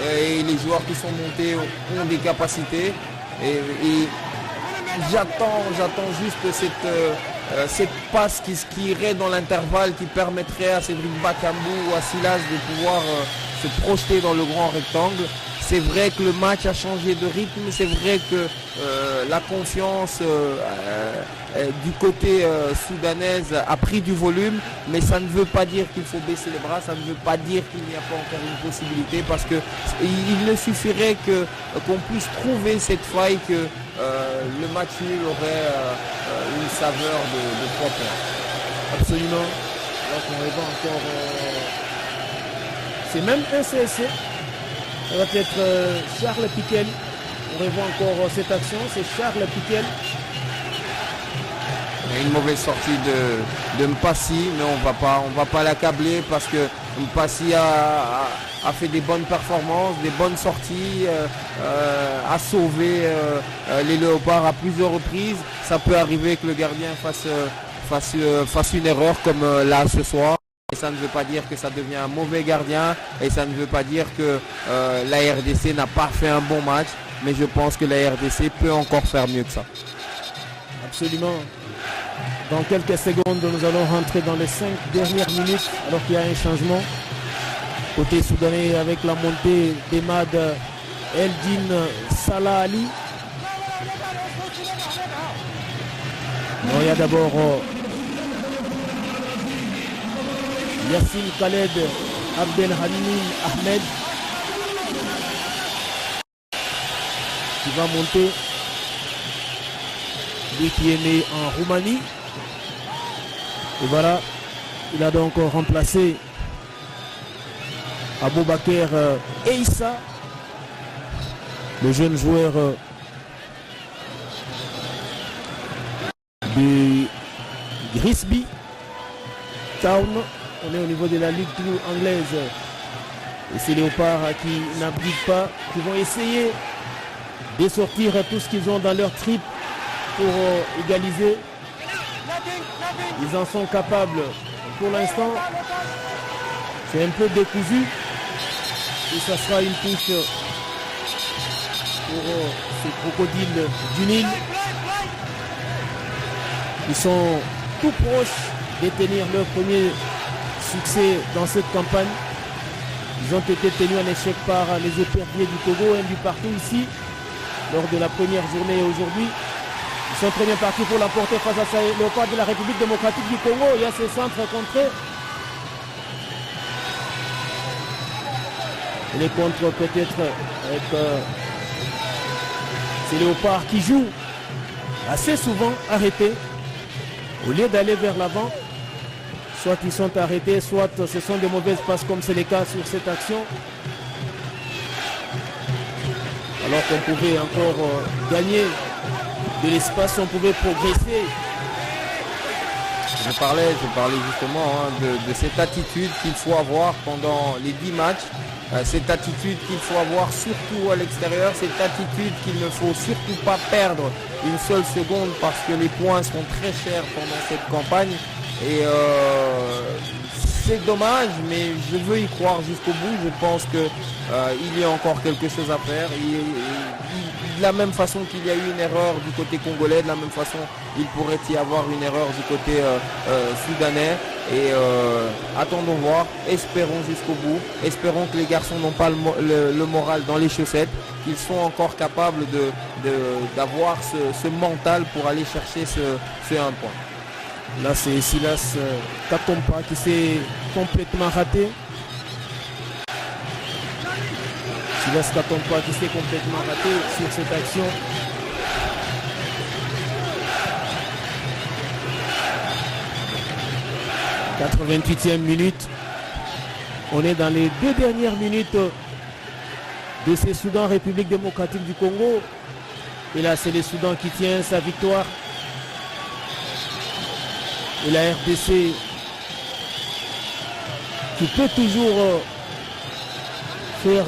et les joueurs qui sont montés ont des capacités. Et j'attends juste cette passe qui irait dans l'intervalle, qui permettrait à Cédric Bakambu ou à Silas de pouvoir se projeter dans le grand rectangle. C'est vrai que le match a changé de rythme, c'est vrai que la confiance du côté soudanaise a pris du volume, mais ça ne veut pas dire qu'il faut baisser les bras, ça ne veut pas dire qu'il n'y a pas encore une possibilité, parce qu'il ne suffirait qu'on puisse trouver cette faille, que le match nul aurait une saveur de 3 points. Absolument. Donc on revoit encore... c'est même un CSC. Ça va être Charles Piquel. On revoit encore cette action. C'est Charles Piquel. Une mauvaise sortie de Mpassi, mais on va pas l'accabler parce que Mpassi a fait des bonnes performances, des bonnes sorties, a sauvé les Léopards à plusieurs reprises. Ça peut arriver que le gardien fasse une erreur comme là ce soir. Et ça ne veut pas dire que ça devient un mauvais gardien et ça ne veut pas dire que la RDC n'a pas fait un bon match, mais je pense que la RDC peut encore faire mieux que ça. Absolument. Dans quelques secondes, nous allons rentrer dans les 5 dernières minutes alors qu'il y a un changement. Côté soudanais avec la montée d'Emad Eldin Salah Ali. Il y a d'abord Yassine Khaled Abdelhamid Ahmed qui va monter. Lui qui est né en Roumanie. Et voilà, il a donc remplacé Aboubaker Eissa, le jeune joueur du Grisby Town. On est au niveau de la Ligue 2 anglaise. Et c'est Léopards qui n'abdiquent pas, qui vont essayer de sortir tout ce qu'ils ont dans leur trip pour égaliser. Ils en sont capables. Pour l'instant, c'est un peu décousu. Et ça sera une touche pour ces crocodiles du Nil. Ils sont tout proches de tenir leur premier succès dans cette campagne. Ils ont été tenus en échec par les éperviers du Togo, un but partout ici, lors de la première journée aujourd'hui. Ils sont très bien partis pour l'emporter face à le Léopards de la République démocratique du Congo. Il y a ces centres contrés. Les contres peut-être avec ces Léopards qui jouent assez souvent arrêtés. Au lieu d'aller vers l'avant, soit ils sont arrêtés, soit ce sont de mauvaises passes comme c'est le cas sur cette action. Alors qu'on pouvait encore gagner de l'espace, on pouvait progresser. Je parlais justement de cette attitude qu'il faut avoir pendant les 10 matchs, cette attitude qu'il faut avoir surtout à l'extérieur, cette attitude qu'il ne faut surtout pas perdre une seule seconde parce que les points seront très chers pendant cette campagne. Et c'est dommage, mais je veux y croire jusqu'au bout. Je pense qu'il y a encore quelque chose à faire. De la même façon qu'il y a eu une erreur du côté congolais, de la même façon il pourrait y avoir une erreur du côté soudanais. Et attendons voir, espérons jusqu'au bout, espérons que les garçons n'ont pas le moral dans les chaussettes, qu'ils sont encore capables d'avoir ce mental pour aller chercher ce 1 point. Là c'est Silas Katompa qui s'est complètement raté. Silas Katompa qui s'est complètement raté sur cette action. « 88e minute. On est dans les 2 dernières minutes de ces Soudan République démocratique du Congo. Et là c'est le Soudan qui tient sa victoire. Et la RDC qui peut toujours faire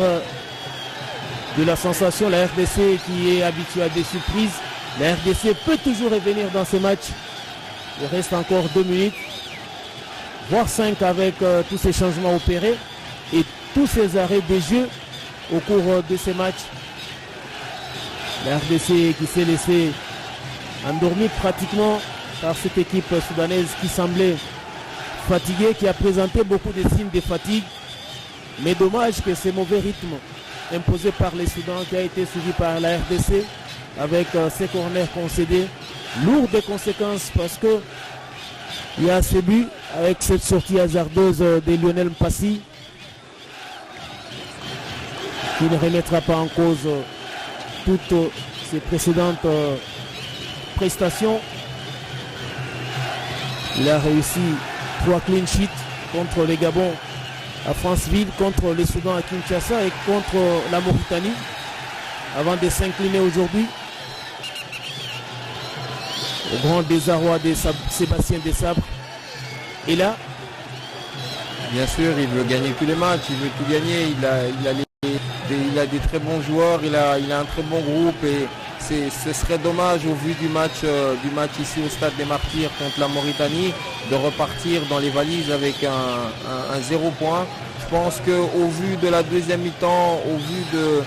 de la sensation, la RDC qui est habituée à des surprises. La RDC peut toujours revenir dans ce match. Il reste encore 2 minutes, voire 5 avec tous ces changements opérés et tous ces arrêts de jeu au cours de ces matchs. La RDC qui s'est laissée endormie pratiquement par cette équipe soudanaise qui semblait fatiguée, qui a présenté beaucoup de signes de fatigue. Mais dommage que ces mauvais rythmes imposés par les Soudans qui a été suivi par la RDC avec ces corners concédés, lourd de conséquences parce que il y a ce but avec cette sortie hasardeuse de Lionel Mpassi qui ne remettra pas en cause toute ses précédentes prestations. Il a réussi 3 clean sheets contre les Gabon à Franceville, contre les Soudans à Kinshasa et contre la Mauritanie, avant de s'incliner aujourd'hui au grand désarroi de Sébastien Desabre. Et là, bien sûr, il veut gagner tous les matchs, il veut tout gagner. Il a des très bons joueurs, il a un très bon groupe et ce serait dommage au vu du match ici au Stade des Martyrs contre la Mauritanie de repartir dans les valises avec un 0 point. Je pense qu'au vu de la deuxième mi-temps, au vu de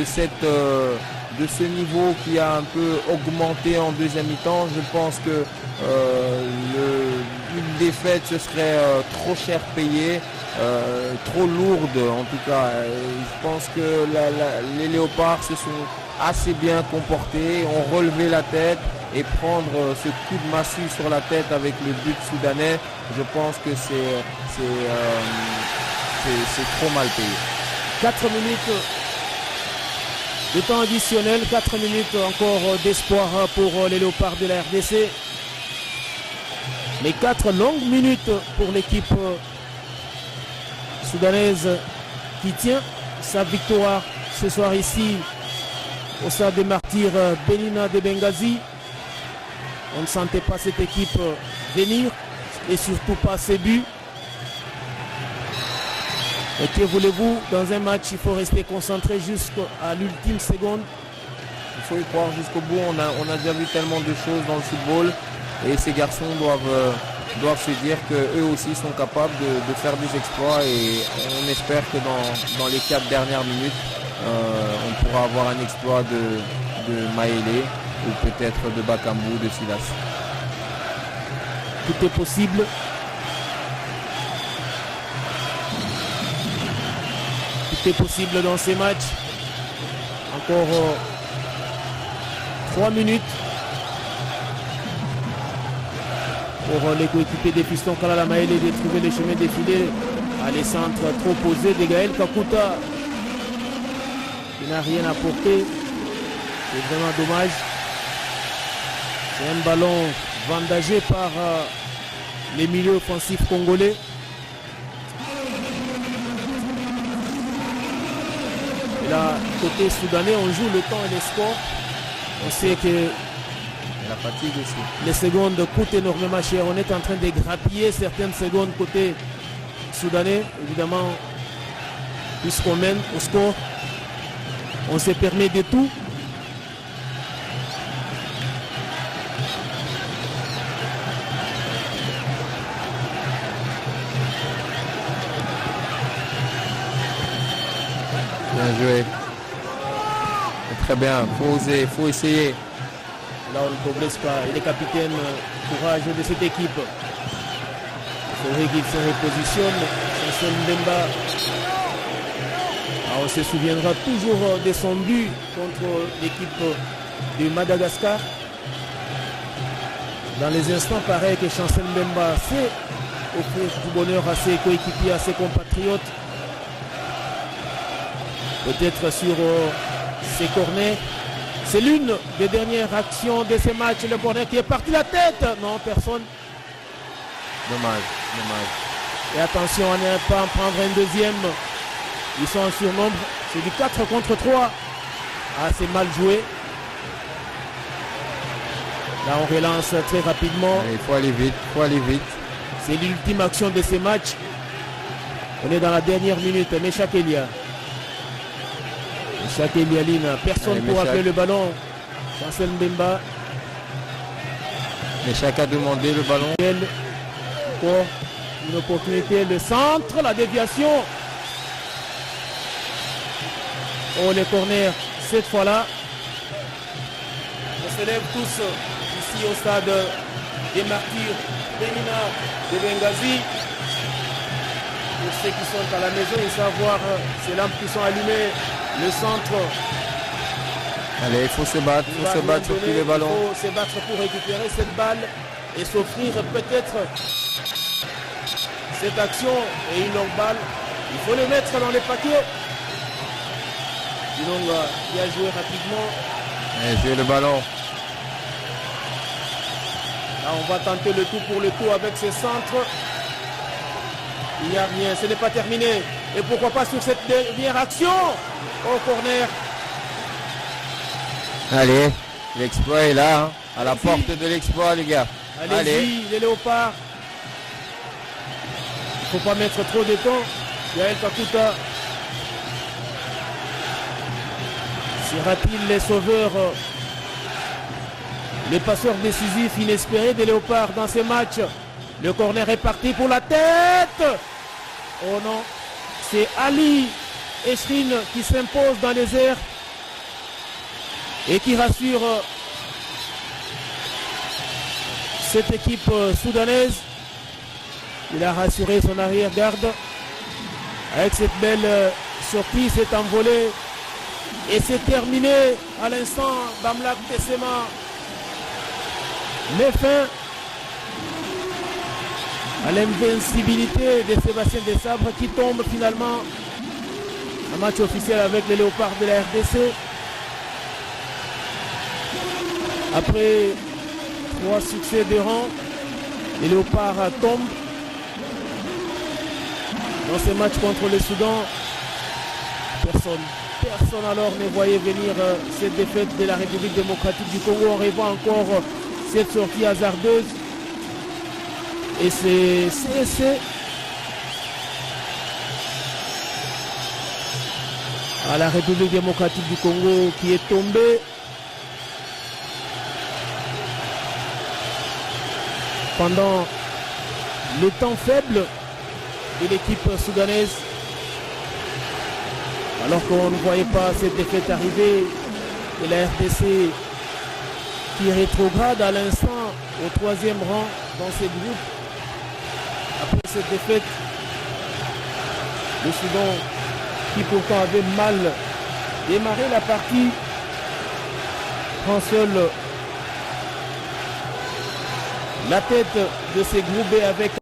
ce niveau qui a un peu augmenté en deuxième mi-temps, je pense que une défaite ce serait trop cher payé, trop lourde en tout cas. Je pense que les Léopards se sont assez bien comportés, ont relevé la tête et prendre ce coup de massue sur la tête avec le but soudanais, je pense que c'est trop mal payé. 4 minutes de temps additionnel, 4 minutes encore d'espoir pour les Léopards de la RDC. Mais 4 longues minutes pour l'équipe soudanaise qui tient sa victoire ce soir ici au Stade des Martyrs Benina de Benghazi. On ne sentait pas cette équipe venir et surtout pas ses buts. Et que voulez-vous, dans un match, il faut rester concentré jusqu'à l'ultime seconde. Il faut y croire jusqu'au bout. On a déjà vu tellement de choses dans le football et ces garçons doivent se dire qu'eux aussi sont capables de faire des exploits et on espère que dans les 4 dernières minutes, on pourra avoir un exploit de Maélé ou peut-être de Bakambu, de Silas. Tout est possible. Tout est possible dans ces matchs. Encore 3 minutes pour les coéquipiers des Pistons Kalala Maélé de trouver les chemins défilés à les centres trop posés de Gaël Kakuta. Il n'a rien apporté. C'est vraiment dommage. C'est un ballon vendagé par les milieux offensifs congolais. Et là, côté soudanais, on joue le temps et les scores. On sait que la fatigue aussi. Les secondes coûtent énormément cher. On est en train de grappiller certaines secondes côté soudanais. Évidemment, puisqu'on mène au score, on se permet de tout. Bien joué. Très bien, faut oser, faut essayer. Là, on ne progresse pas. Il est capitaine courageux de cette équipe. Il faudrait qu'il se repositionne. Chancel Mbemba. On se souviendra toujours de son but contre l'équipe de Madagascar. Dans les instants pareils que Chancel Mbemba sait offrir du bonheur à ses coéquipiers, à ses compatriotes. Peut-être sur ses corners. C'est l'une des dernières actions de ce match. Le corner qui est parti la tête. Non, personne. Dommage. Et attention à ne pas en prendre un deuxième. Ils sont en surnombre. C'est du 4 contre 3. Ah, c'est mal joué. Là, on relance très rapidement. Il faut aller vite, C'est l'ultime action de ce match. On est dans la dernière minute. Meshak Elia. Meshak Elialine. Personne pour appeler le ballon. Chancel Mbemba. Meshak a demandé le ballon. Pour une opportunité. Le centre, la déviation. Oh, les corners, cette fois-là. On se lève tous ici au stade des Martyrs Benina de Benghazi. Pour ceux qui sont à la maison, ils savent voir ces lampes qui sont allumées. Le centre. Allez, il faut se battre, sur tous les ballons. Il faut se battre pour récupérer cette balle et s'offrir peut-être cette action et une longue balle. Il faut le mettre dans les paquets. Dinonga qui a joué rapidement. Et jouer le ballon. Là, on va tenter le tout pour le tout avec ce centre. Il n'y a rien, ce n'est pas terminé. Et pourquoi pas sur cette dernière action au corner. Allez, l'exploit est là, hein, à la porte de l'exploit, les gars. Allez-y, les léopards. Il ne faut pas mettre trop de temps. Yael Kakuta. Sera-t-il les sauveurs, les passeurs décisifs inespérés des léopards dans ce match? Le corner est parti pour la tête. Oh non, c'est Ali Eshrine qui s'impose dans les airs et qui rassure cette équipe soudanaise. Il a rassuré son arrière-garde avec cette belle sortie, cet envolé. Et c'est terminé à l'instant. Bamlak Tessema met fin à l'invincibilité de Sébastien Desabre qui tombe finalement en match officiel avec les léopards de la RDC. Après 3 succès de rang, les léopards tombent dans ce match contre le Soudan. Personne alors ne voyait venir cette défaite de la République démocratique du Congo. On revoit encore cette sortie hasardeuse. Et c'est CSC à la République démocratique du Congo qui est tombée pendant le temps faible de l'équipe soudanaise. Alors qu'on ne voyait pas cette défaite arriver et la RDC qui rétrograde à l'instant au 3e rang dans ces groupes. Après cette défaite, le Soudan qui pourtant avait mal démarré la partie prend seul la tête de ces groupes B avec